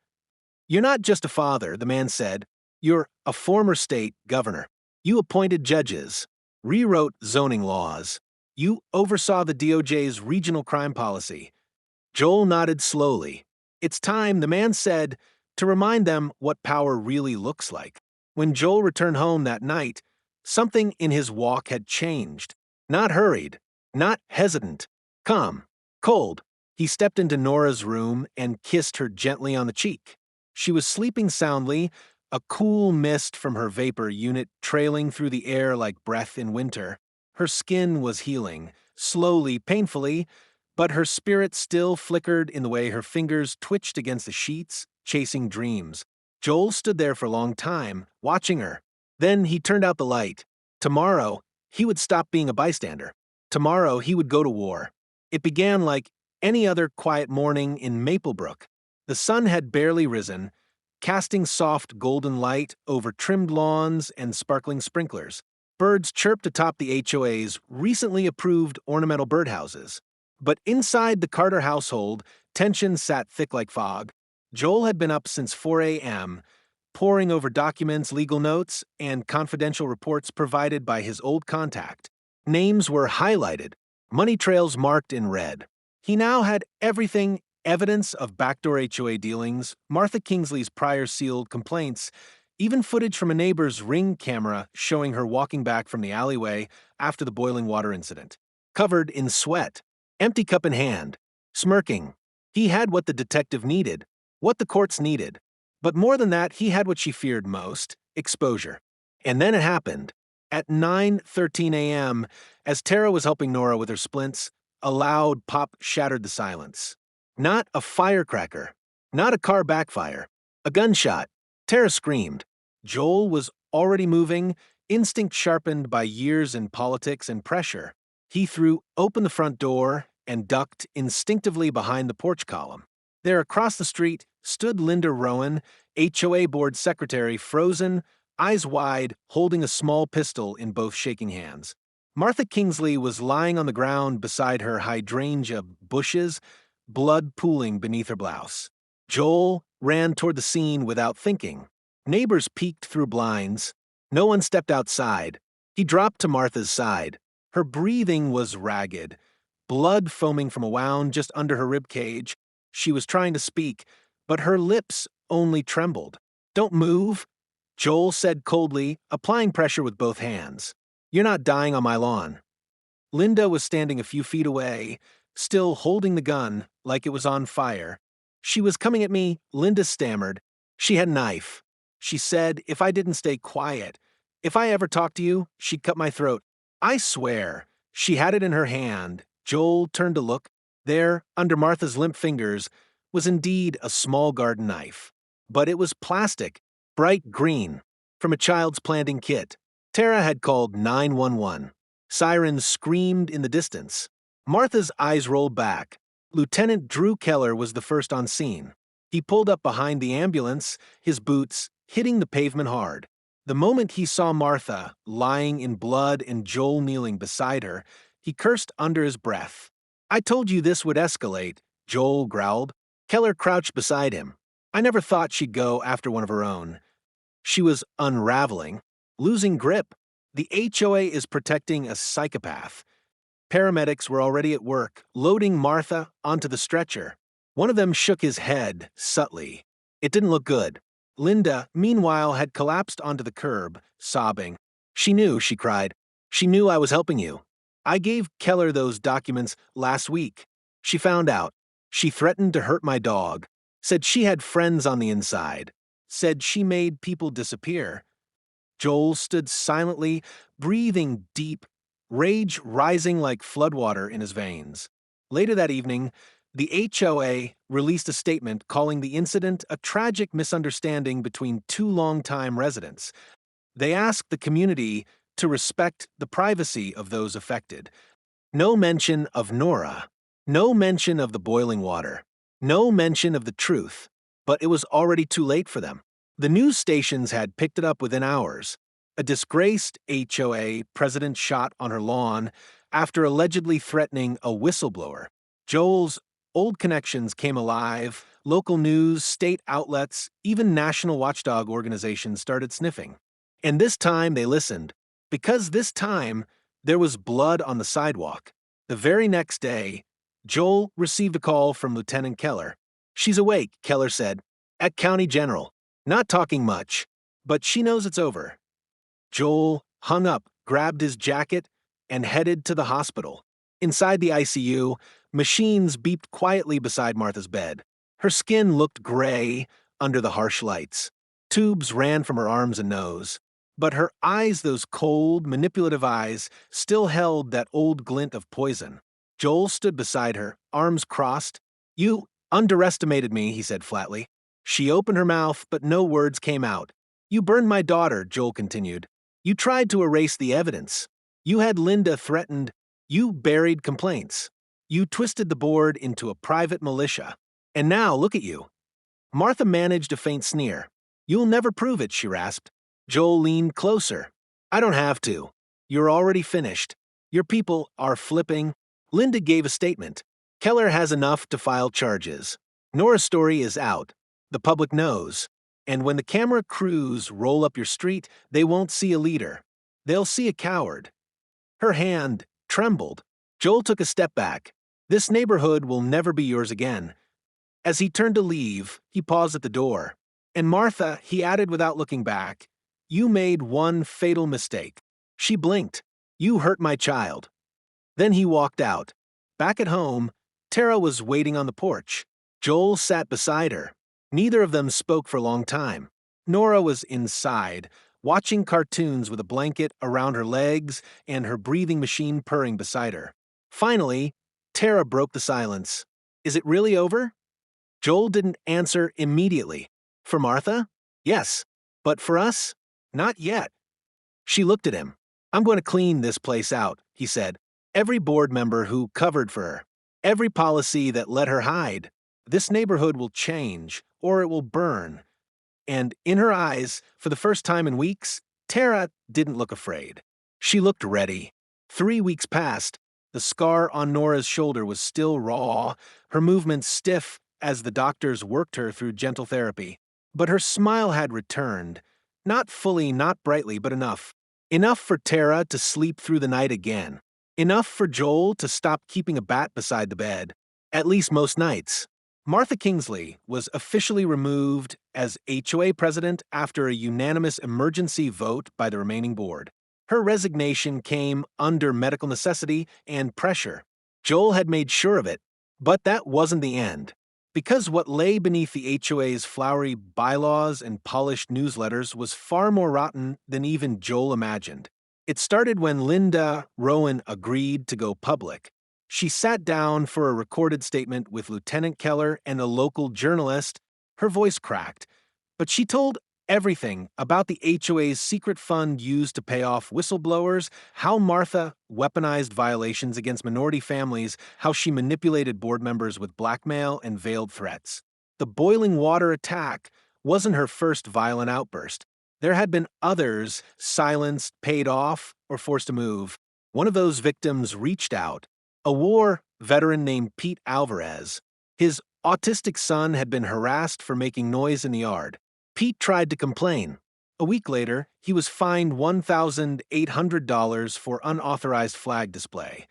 S1: You're not just a father, the man said. You're a former state governor. You appointed judges, rewrote zoning laws. You oversaw the DOJ's regional crime policy. Joel nodded slowly. It's time, the man said, to remind them what power really looks like. When Joel returned home that night, something in his walk had changed. Not hurried, not hesitant, calm, cold. He stepped into Norah's room and kissed her gently on the cheek. She was sleeping soundly, a cool mist from her vapor unit trailing through the air like breath in winter. Her skin was healing, slowly, painfully, but her spirit still flickered in the way her fingers twitched against the sheets, chasing dreams. Joel stood there for a long time, watching her. Then he turned out the light. Tomorrow, he would stop being a bystander. Tomorrow, he would go to war. It began like any other quiet morning in Maplebrook. The sun had barely risen, casting soft golden light over trimmed lawns and sparkling sprinklers. Birds chirped atop the HOA's recently approved ornamental birdhouses. But inside the Carter household, tension sat thick like fog. Joel had been up since 4 a.m., poring over documents, legal notes, and confidential reports provided by his old contact. Names were highlighted, money trails marked in red. He now had everything: evidence of backdoor HOA dealings, Martha Kingsley's prior sealed complaints, even footage from a neighbor's Ring camera showing her walking back from the alleyway after the boiling water incident. Covered in sweat, empty cup in hand, smirking. He had what the detective needed, what the courts needed. But more than that, he had what she feared most: exposure. And then it happened. At 9:13 a.m., as Tara was helping Norah with her splints, a loud pop shattered the silence. Not a firecracker, not a car backfire, a gunshot. Tara screamed. Joel was already moving, instinct sharpened by years in politics and pressure. He threw open the front door and ducked instinctively behind the porch column. There across the street stood Linda Rowan, HOA board secretary, frozen, eyes wide, holding a small pistol in both shaking hands. Martha Kingsley was lying on the ground beside her hydrangea bushes, blood pooling beneath her blouse. Joel ran toward the scene without thinking. Neighbors peeked through blinds. No one stepped outside. He dropped to Martha's side. Her breathing was ragged, blood foaming from a wound just under her rib cage. She was trying to speak, but her lips only trembled. Don't move, Joel said coldly, applying pressure with both hands. You're not dying on my lawn. Linda was standing a few feet away, still holding the gun like it was on fire. She was coming at me, Linda stammered. She had a knife. She said if I didn't stay quiet, if I ever talked to you, she'd cut my throat. I swear. She had it in her hand. Joel turned to look. There, under Martha's limp fingers, was indeed a small garden knife. But it was plastic, bright green, from a child's planting kit. Tara had called 911. Sirens screamed in the distance. Martha's eyes rolled back. Lieutenant Drew Keller was the first on scene. He pulled up behind the ambulance, his boots hitting the pavement hard. The moment he saw Martha lying in blood and Joel kneeling beside her, he cursed under his breath. I told you this would escalate, Joel growled. Keller crouched beside him. I never thought she'd go after one of her own. She was unraveling, losing grip. The HOA is protecting a psychopath. Paramedics were already at work, loading Martha onto the stretcher. One of them shook his head subtly. It didn't look good. Linda, meanwhile, had collapsed onto the curb, sobbing. She knew, she cried. She knew I was helping you. I gave Keller those documents last week. She found out. She threatened to hurt my dog. Said she had friends on the inside. Said she made people disappear. Joel stood silently, breathing deep, rage rising like floodwater in his veins. Later that evening, the HOA released a statement calling the incident a tragic misunderstanding between two longtime residents. They asked the community to respect the privacy of those affected. No mention of Norah. No mention of the boiling water. No mention of the truth. But it was already too late for them. The news stations had picked it up within hours. A disgraced HOA president shot on her lawn after allegedly threatening a whistleblower. Joel's old connections came alive. Local news, state outlets, even national watchdog organizations started sniffing. And this time they listened, because this time there was blood on the sidewalk. The very next day, Joel received a call from Lieutenant Keller. "She's awake," Keller said, "at County General. Not talking much, but she knows it's over." Joel hung up, grabbed his jacket, and headed to the hospital. Inside the ICU, machines beeped quietly beside Martha's bed. Her skin looked gray under the harsh lights. Tubes ran from her arms and nose. But her eyes, those cold, manipulative eyes, still held that old glint of poison. Joel stood beside her, arms crossed. "You underestimated me," he said flatly. She opened her mouth, but no words came out. "You burned my daughter," Joel continued. "You tried to erase the evidence. You had Linda threatened. You buried complaints. You twisted the board into a private militia. And now, look at you." Martha managed a faint sneer. "You'll never prove it," she rasped. Joel leaned closer. "I don't have to. You're already finished. Your people are flipping." Linda gave a statement. "Keller has enough to file charges. Norah's story is out. The public knows. And when the camera crews roll up your street, they won't see a leader. They'll see a coward." Her hand trembled. Joel took a step back. "This neighborhood will never be yours again." As he turned to leave, he paused at the door. "And Martha," he added without looking back, "you made one fatal mistake." She blinked. "You hurt my child." Then he walked out. Back at home, Tara was waiting on the porch. Joel sat beside her. Neither of them spoke for a long time. Norah was inside, watching cartoons with a blanket around her legs and her breathing machine purring beside her. Finally, Tara broke the silence. "Is it really over?" Joel didn't answer immediately. "For Martha? Yes. But for us? Not yet." She looked at him. "I'm going to clean this place out," he said. "Every board member who covered for her. Every policy that let her hide. This neighborhood will change, or it will burn." And in her eyes, for the first time in weeks, Tara didn't look afraid. She looked ready. 3 weeks passed. The scar on Norah's shoulder was still raw, her movements stiff as the doctors worked her through gentle therapy. But her smile had returned. Not fully, not brightly, but enough. Enough for Tara to sleep through the night again. Enough for Joel to stop keeping a bat beside the bed. At least most nights. Martha Kingsley was officially removed as HOA president after a unanimous emergency vote by the remaining board. Her resignation came under medical necessity and pressure. Joel had made sure of it, but that wasn't the end. Because what lay beneath the HOA's flowery bylaws and polished newsletters was far more rotten than even Joel imagined. It started when Linda Rowan agreed to go public. She sat down for a recorded statement with Lieutenant Keller and a local journalist. Her voice cracked, but she told everything about the HOA's secret fund used to pay off whistleblowers, how Martha weaponized violations against minority families, how she manipulated board members with blackmail and veiled threats. The boiling water attack wasn't her first violent outburst. There had been others silenced, paid off, or forced to move. One of those victims reached out. A war veteran named Pete Alvarez. His autistic son had been harassed for making noise in the yard. Pete tried to complain. A week later, he was fined $1,800 for unauthorized flag display.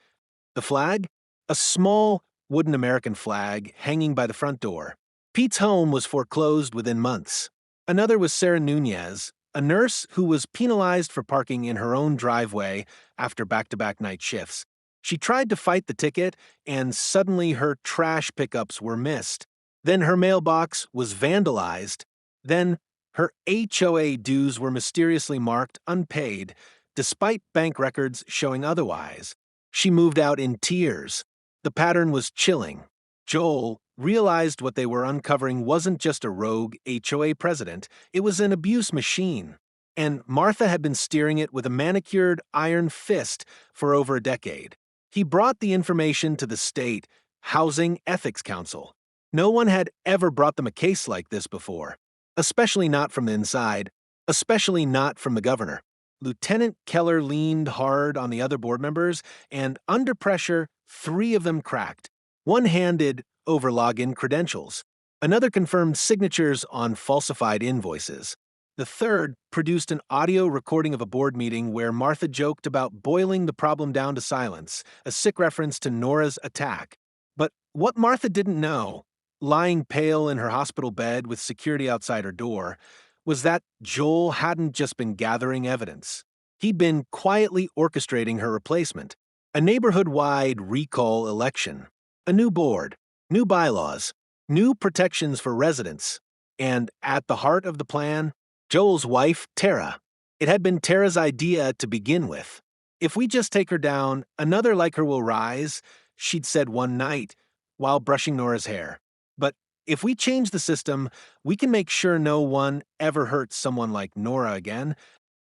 S1: The flag? A small wooden American flag hanging by the front door. Pete's home was foreclosed within months. Another was Sarah Nunez, a nurse who was penalized for parking in her own driveway after back-to-back night shifts. She tried to fight the ticket, and suddenly her trash pickups were missed. Then her mailbox was vandalized. Then her HOA dues were mysteriously marked unpaid, despite bank records showing otherwise. She moved out in tears. The pattern was chilling. Joel realized what they were uncovering wasn't just a rogue HOA president, it was an abuse machine. and Martha had been steering it with a manicured iron fist for over a decade. He brought the information to the state Housing Ethics Council. No one had ever brought them a case like this before, especially not from the inside, especially not from the governor. Lieutenant Keller leaned hard on the other board members, and under pressure, 3 of them cracked. One handed over login credentials. Another confirmed signatures on falsified invoices. The third produced an audio recording of a board meeting where Martha joked about boiling the problem down to silence, a sick reference to Norah's attack. But what Martha didn't know, lying pale in her hospital bed with security outside her door, was that Joel hadn't just been gathering evidence. He'd been quietly orchestrating her replacement. A neighborhood-wide recall election. A new board. New bylaws. New protections for residents. And at the heart of the plan, Joel's wife, Tara. It had been Tara's idea to begin with. If we just take her down, another like her will rise, she'd said one night while brushing Nora's hair. But if we change the system, we can make sure no one ever hurts someone like Norah again.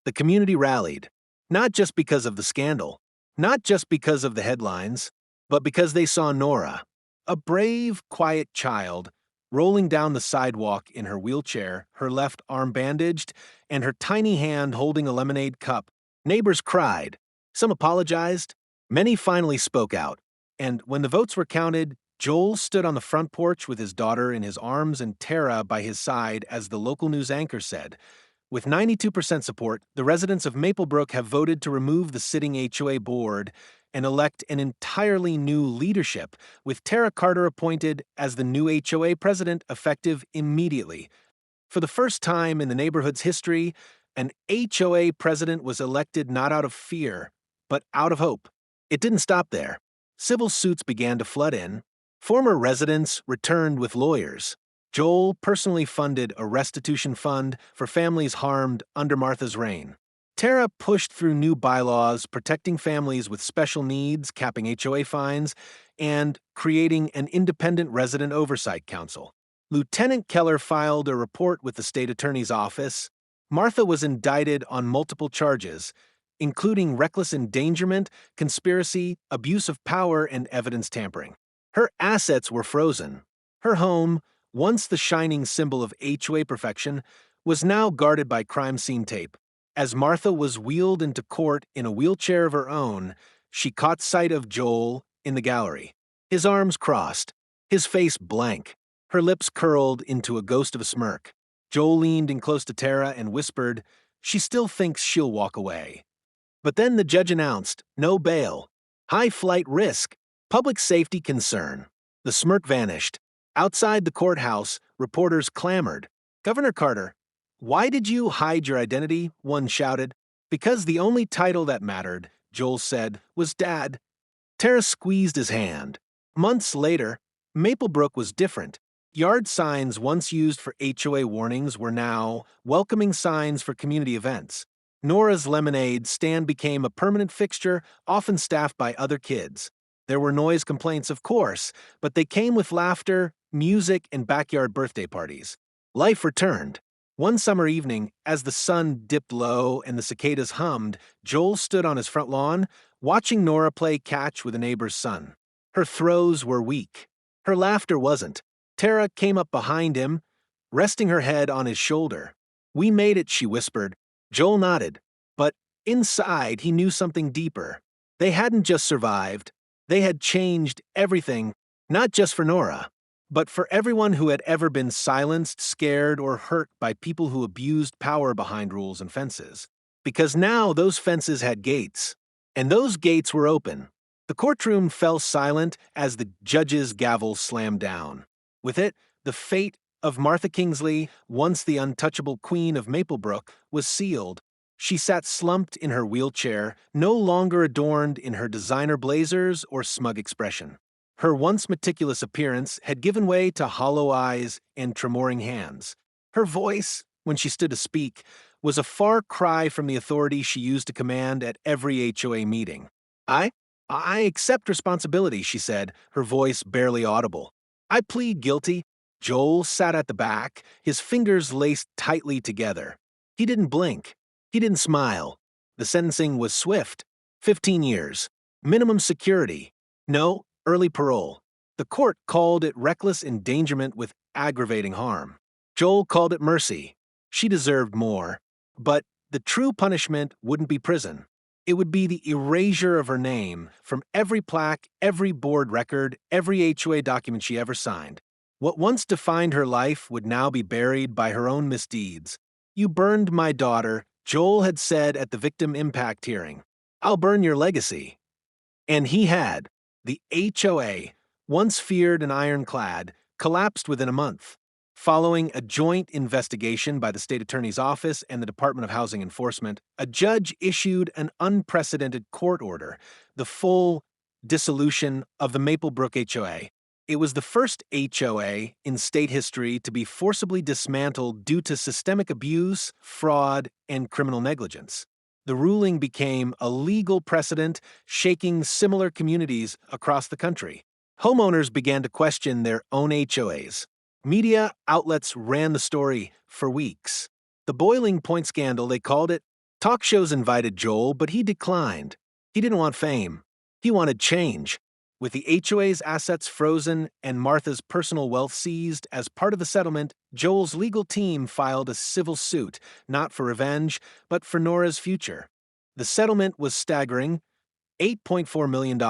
S1: The community rallied, not just because of the scandal, not just because of the headlines, but because they saw Norah, a brave, quiet child, rolling down the sidewalk in her wheelchair, her left arm bandaged, and her tiny hand holding a lemonade cup. Neighbors cried. Some apologized. Many finally spoke out. And when the votes were counted, Joel stood on the front porch with his daughter in his arms and Tara by his side as the local news anchor said, "With 92% support, the residents of Maplebrook have voted to remove the sitting HOA board and elect an entirely new leadership, with Tara Carter appointed as the new HOA president effective immediately. For the first time in the neighborhood's history, an HOA president was elected not out of fear, but out of hope." It didn't stop there. Civil suits began to flood in. Former residents returned with lawyers. Joel personally funded a restitution fund for families harmed under Martha's reign. Tara pushed through new bylaws protecting families with special needs, capping HOA fines, and creating an independent resident oversight council. Lieutenant Keller filed a report with the state attorney's office. Martha was indicted on multiple charges, including reckless endangerment, conspiracy, abuse of power, and evidence tampering. Her assets were frozen. Her home, once the shining symbol of HOA perfection, was now guarded by crime scene tape. As Martha was wheeled into court in a wheelchair of her own, she caught sight of Joel in the gallery. His arms crossed, his face blank, her lips curled into a ghost of a smirk. Joel leaned in close to Tara and whispered, "She still thinks she'll walk away." But then the judge announced, no bail, high flight risk, public safety concern. The smirk vanished. Outside the courthouse, reporters clamored. "Governor Carter, why did you hide your identity?" one shouted. "Because the only title that mattered," Joel said, "was Dad." Tara squeezed his hand. Months later, Maplebrook was different. Yard signs once used for HOA warnings were now welcoming signs for community events. Norah's lemonade stand became a permanent fixture, often staffed by other kids. There were noise complaints, of course, but they came with laughter, music, and backyard birthday parties. Life returned. One summer evening, as the sun dipped low and the cicadas hummed, Joel stood on his front lawn, watching Norah play catch with a neighbor's son. Her throws were weak. Her laughter wasn't. Tara came up behind him, resting her head on his shoulder. "We made it," she whispered. Joel nodded. But inside, he knew something deeper. They hadn't just survived. They had changed everything, not just for Norah, but for everyone who had ever been silenced, scared, or hurt by people who abused power behind rules and fences. Because now those fences had gates, and those gates were open. The courtroom fell silent as the judge's gavel slammed down. With it, the fate of Martha Kingsley, once the untouchable queen of Maplebrook, was sealed. She sat slumped in her wheelchair, no longer adorned in her designer blazers or smug expression. Her once meticulous appearance had given way to hollow eyes and tremoring hands. Her voice, when she stood to speak, was a far cry from the authority she used to command at every HOA meeting. I accept responsibility," she said, her voice barely audible. "I plead guilty." Joel sat at the back, his fingers laced tightly together. He didn't blink. He didn't smile. The sentencing was swift. 15 years. Minimum security. No, early parole. The court called it reckless endangerment with aggravating harm. Joel called it mercy. She deserved more. But the true punishment wouldn't be prison. It would be the erasure of her name from every plaque, every board record, every HOA document she ever signed. What once defined her life would now be buried by her own misdeeds. "You burned my daughter," Joel had said at the victim impact hearing. "I'll burn your legacy." And he had. The HOA, once feared and ironclad, collapsed within a month. Following a joint investigation by the state attorney's office and the Department of Housing Enforcement, a judge issued an unprecedented court order, the full dissolution of the Maplebrook HOA. It was the first HOA in state history to be forcibly dismantled due to systemic abuse, fraud, and criminal negligence. The ruling became a legal precedent, shaking similar communities across the country. Homeowners began to question their own HOAs. Media outlets ran the story for weeks. The boiling point scandal, they called it. Talk shows invited Joel, but he declined. He didn't want fame. He wanted change. With the HOA's assets frozen and Martha's personal wealth seized as part of the settlement, Joel's legal team filed a civil suit, not for revenge, but for Norah's future. The settlement was staggering, $8.4 million.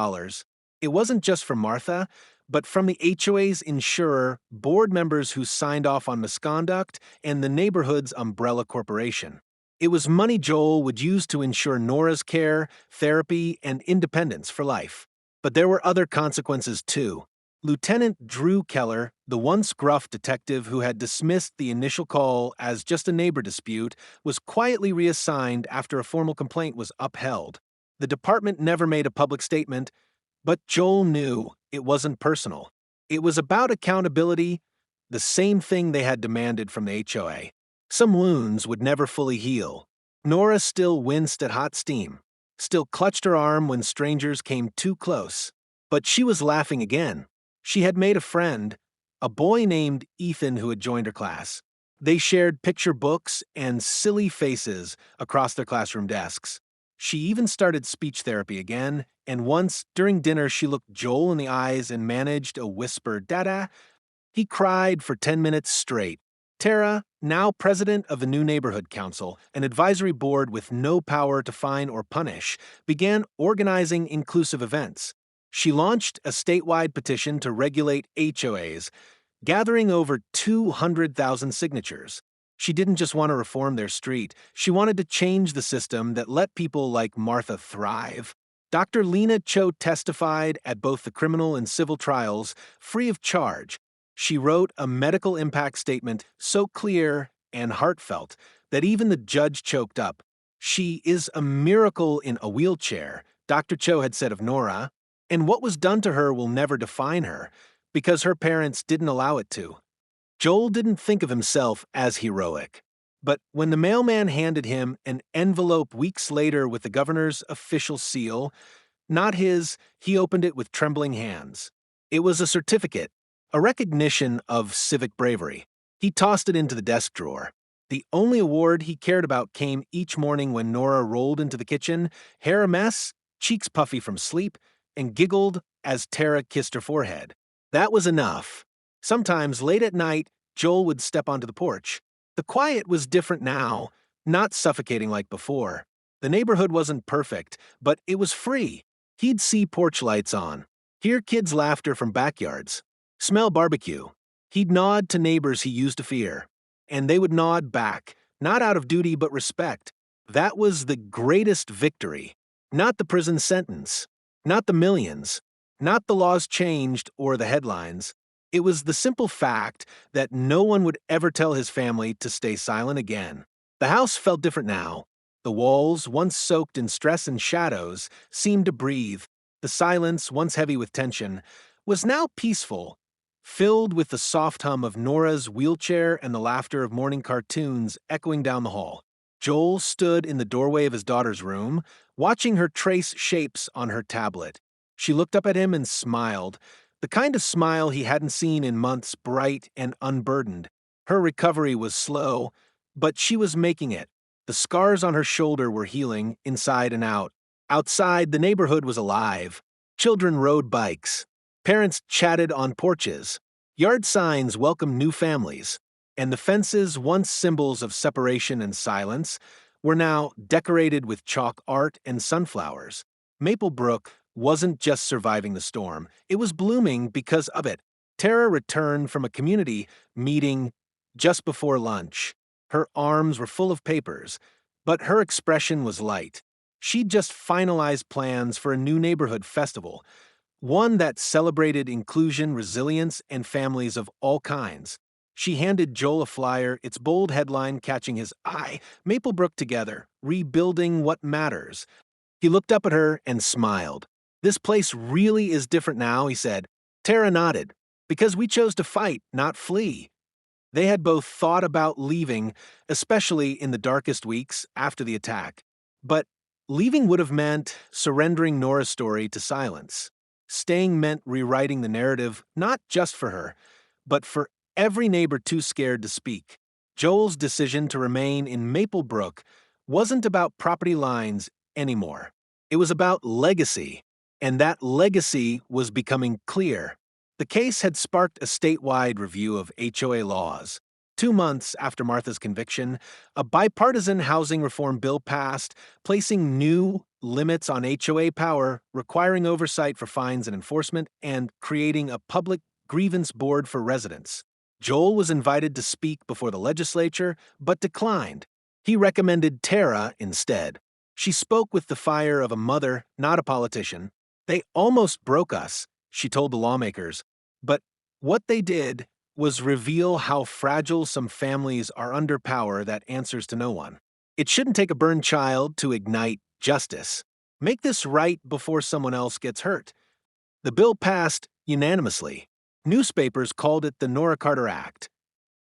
S1: It wasn't just from Martha, but from the HOA's insurer, board members who signed off on misconduct, and the neighborhood's umbrella corporation. It was money Joel would use to ensure Norah's care, therapy, and independence for life. But there were other consequences, too. Lieutenant Drew Keller, the once gruff detective who had dismissed the initial call as just a neighbor dispute, was quietly reassigned after a formal complaint was upheld. The department never made a public statement, but Joel knew it wasn't personal. It was about accountability, the same thing they had demanded from the HOA. Some wounds would never fully heal. Norah still winced at hot steam, still clutched her arm when strangers came too close. But she was laughing again. She had made a friend, a boy named Ethan who had joined her class. They shared picture books and silly faces across their classroom desks. She even started speech therapy again, and once, during dinner, she looked Joel in the eyes and managed a whispered "Dada." He cried for 10 minutes straight. Tara, now president of the new neighborhood council, an advisory board with no power to fine or punish, began organizing inclusive events. She launched a statewide petition to regulate HOAs, gathering over 200,000 signatures. She didn't just want to reform their street, she wanted to change the system that let people like Martha thrive. Dr. Lena Cho testified at both the criminal and civil trials, free of charge. She wrote a medical impact statement so clear and heartfelt that even the judge choked up. "She is a miracle in a wheelchair," Dr. Cho had said of Norah, "and what was done to her will never define her, because her parents didn't allow it to." Joel didn't think of himself as heroic. But when the mailman handed him an envelope weeks later with the governor's official seal, not his, he opened it with trembling hands. It was a certificate, a recognition of civic bravery. He tossed it into the desk drawer. The only award he cared about came each morning when Norah rolled into the kitchen, hair a mess, cheeks puffy from sleep, and giggled as Tara kissed her forehead. That was enough. Sometimes, late at night, Joel would step onto the porch. The quiet was different now, not suffocating like before. The neighborhood wasn't perfect, but it was free. He'd see porch lights on, hear kids' laughter from backyards, smell barbecue. He'd nod to neighbors he used to fear, and they would nod back, not out of duty but respect. That was the greatest victory. Not the prison sentence, not the millions, not the laws changed or the headlines. It was the simple fact that no one would ever tell his family to stay silent again. The house felt different now. The walls, once soaked in stress and shadows, seemed to breathe. The silence, once heavy with tension, was now peaceful, filled with the soft hum of Norah's wheelchair and the laughter of morning cartoons echoing down the hall. Joel stood in the doorway of his daughter's room, watching her trace shapes on her tablet. She looked up at him and smiled, the kind of smile he hadn't seen in months, bright and unburdened. Her recovery was slow, but she was making it. The The scars on her shoulder were healing inside and out. Outside, the neighborhood was alive. Children rode bikes. Parents chatted on porches. Yard signs welcomed new families. And the fences, once symbols of separation and silence, were now decorated with chalk art and sunflowers. Maple Brook wasn't just surviving the storm, it was blooming because of it. Tara returned from a community meeting just before lunch. Her arms were full of papers, but her expression was light. She'd just finalized plans for a new neighborhood festival, one that celebrated inclusion, resilience, and families of all kinds. She handed Joel a flyer, its bold headline catching his eye, Maple Brook Together, Rebuilding What Matters. He looked up at her and smiled. This place really is different now, he said. Tara nodded. Because we chose to fight, not flee. They had both thought about leaving, especially in the darkest weeks after the attack. But leaving would have meant surrendering Norah's story to silence. Staying meant rewriting the narrative not just for her, but for every neighbor too scared to speak. Joel's decision to remain in Maple Brook wasn't about property lines anymore. It was about legacy, and that legacy was becoming clear. The case had sparked a statewide review of HOA laws. 2 months after Martha's conviction, a bipartisan housing reform bill passed, placing new limits on HOA power, requiring oversight for fines and enforcement, and creating a public grievance board for residents. Joel was invited to speak before the legislature, but declined. He recommended Tara instead. She spoke with the fire of a mother, not a politician. They almost broke us, she told the lawmakers. But what they did was reveal how fragile some families are under power that answers to no one. It shouldn't take a burned child to ignite justice. Make this right before someone else gets hurt. The bill passed unanimously. Newspapers called it the Norah Carter Act.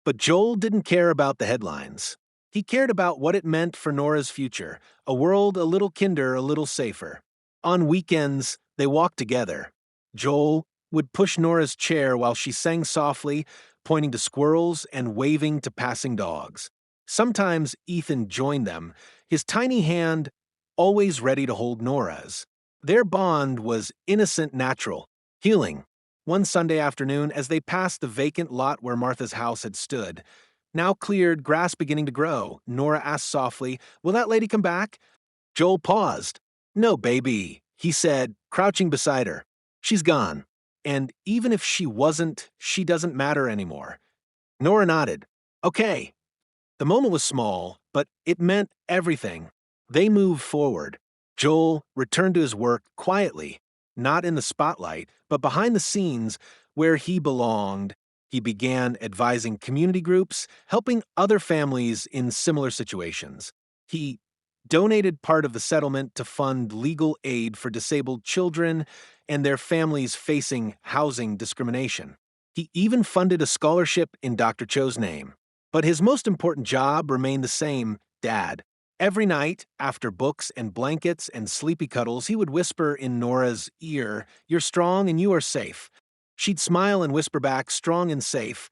S1: But Joel didn't care about the headlines. He cared about what it meant for Norah's future, a world a little kinder, a little safer. On weekends, they walked together. Joel would push Norah's chair while she sang softly, pointing to squirrels and waving to passing dogs. Sometimes Ethan joined them, his tiny hand always ready to hold Norah's. Their bond was innocent, natural, healing. One Sunday afternoon, as they passed the vacant lot where Martha's house had stood, now cleared, grass beginning to grow, Norah asked softly, "Will that lady come back?" Joel paused. "No, baby," he said, crouching beside her. "She's gone. And even if she wasn't, she doesn't matter anymore." Norah nodded. "Okay." The moment was small, but it meant everything. They moved forward. Joel returned to his work quietly, not in the spotlight, but behind the scenes where he belonged. He began advising community groups, helping other families in similar situations. He donated part of the settlement to fund legal aid for disabled children and their families facing housing discrimination. He even funded a scholarship in Dr. Cho's name. But his most important job remained the same, Dad. Every night, after books and blankets and sleepy cuddles, he would whisper in Norah's ear, "You're strong and you are safe." She'd smile and whisper back, "Strong and safe."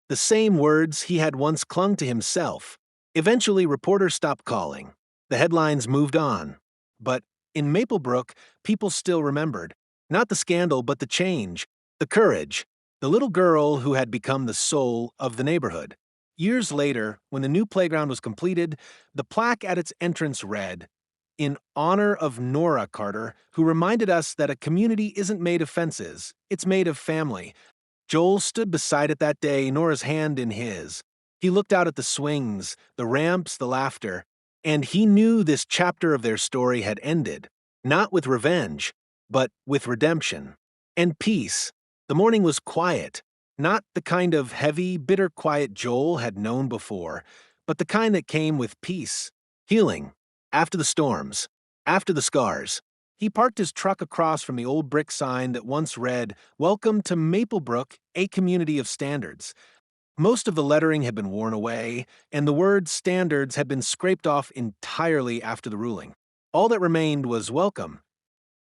S1: The same words he had once clung to himself. Eventually, reporters stopped calling. The headlines moved on. But in Maple Brook, people still remembered. Not the scandal, but the change, the courage, the little girl who had become the soul of the neighborhood. Years later, when the new playground was completed, the plaque at its entrance read, "In honor of Norah Carter, who reminded us that a community isn't made of fences, it's made of family." Joel stood beside it that day, Norah's hand in his. He looked out at the swings, the ramps, the laughter, and he knew this chapter of their story had ended, not with revenge, but with redemption and peace. The morning was quiet, not the kind of heavy, bitter quiet Joel had known before, but the kind that came with peace, healing, after the storms, after the scars. He parked his truck across from the old brick sign that once read, "Welcome to Maple Brook, a community of standards." Most of the lettering had been worn away, and the word standards had been scraped off entirely after the ruling. All that remained was welcome.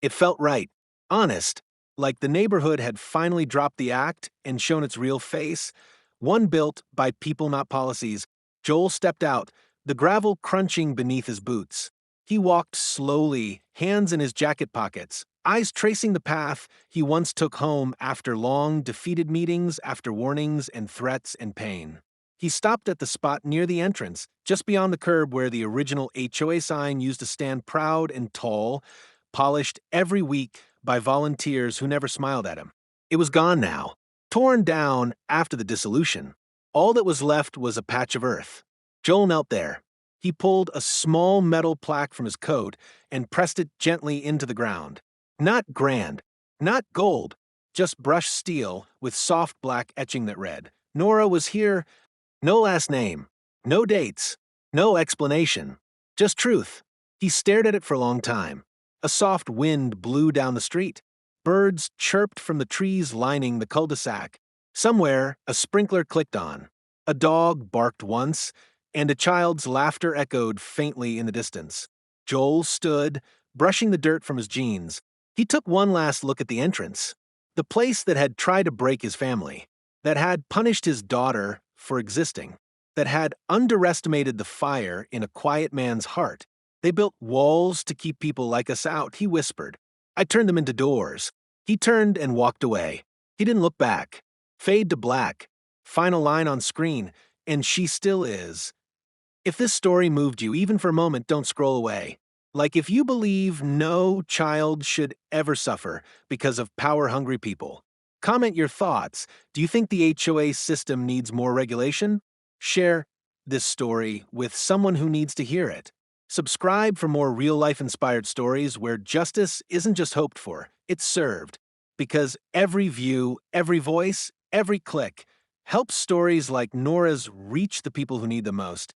S1: It felt right, honest, like the neighborhood had finally dropped the act and shown its real face, one built by people, not policies. Joel stepped out, the gravel crunching beneath his boots. He walked slowly, hands in his jacket pockets, eyes tracing the path he once took home after long, defeated meetings, after warnings and threats and pain. He stopped at the spot near the entrance, just beyond the curb where the original HOA sign used to stand proud and tall, polished every week by volunteers who never smiled at him. It was gone now, torn down after the dissolution. All that was left was a patch of earth. Joel knelt there. He pulled a small metal plaque from his coat and pressed it gently into the ground. Not grand, not gold, just brushed steel with soft black etching that read, "Norah was here." No last name, no dates, no explanation, just truth. He stared at it for a long time. A soft wind blew down the street. Birds chirped from the trees lining the cul-de-sac. Somewhere, a sprinkler clicked on. A dog barked once, and a child's laughter echoed faintly in the distance. Joel stood, brushing the dirt from his jeans. He took one last look at the entrance. The place that had tried to break his family, that had punished his daughter for existing, that had underestimated the fire in a quiet man's heart. They built walls to keep people like us out, he whispered. I turned them into doors. He turned and walked away. He didn't look back. Fade to black. Final line on screen, and she still is. If this story moved you, even for a moment, don't scroll away. Like if you believe no child should ever suffer because of power-hungry people. Comment your thoughts. Do you think the HOA system needs more regulation? Share this story with someone who needs to hear it. Subscribe for more real-life inspired stories where justice isn't just hoped for, it's served. Because every view, every voice, every click helps stories like Norah's reach the people who need them most.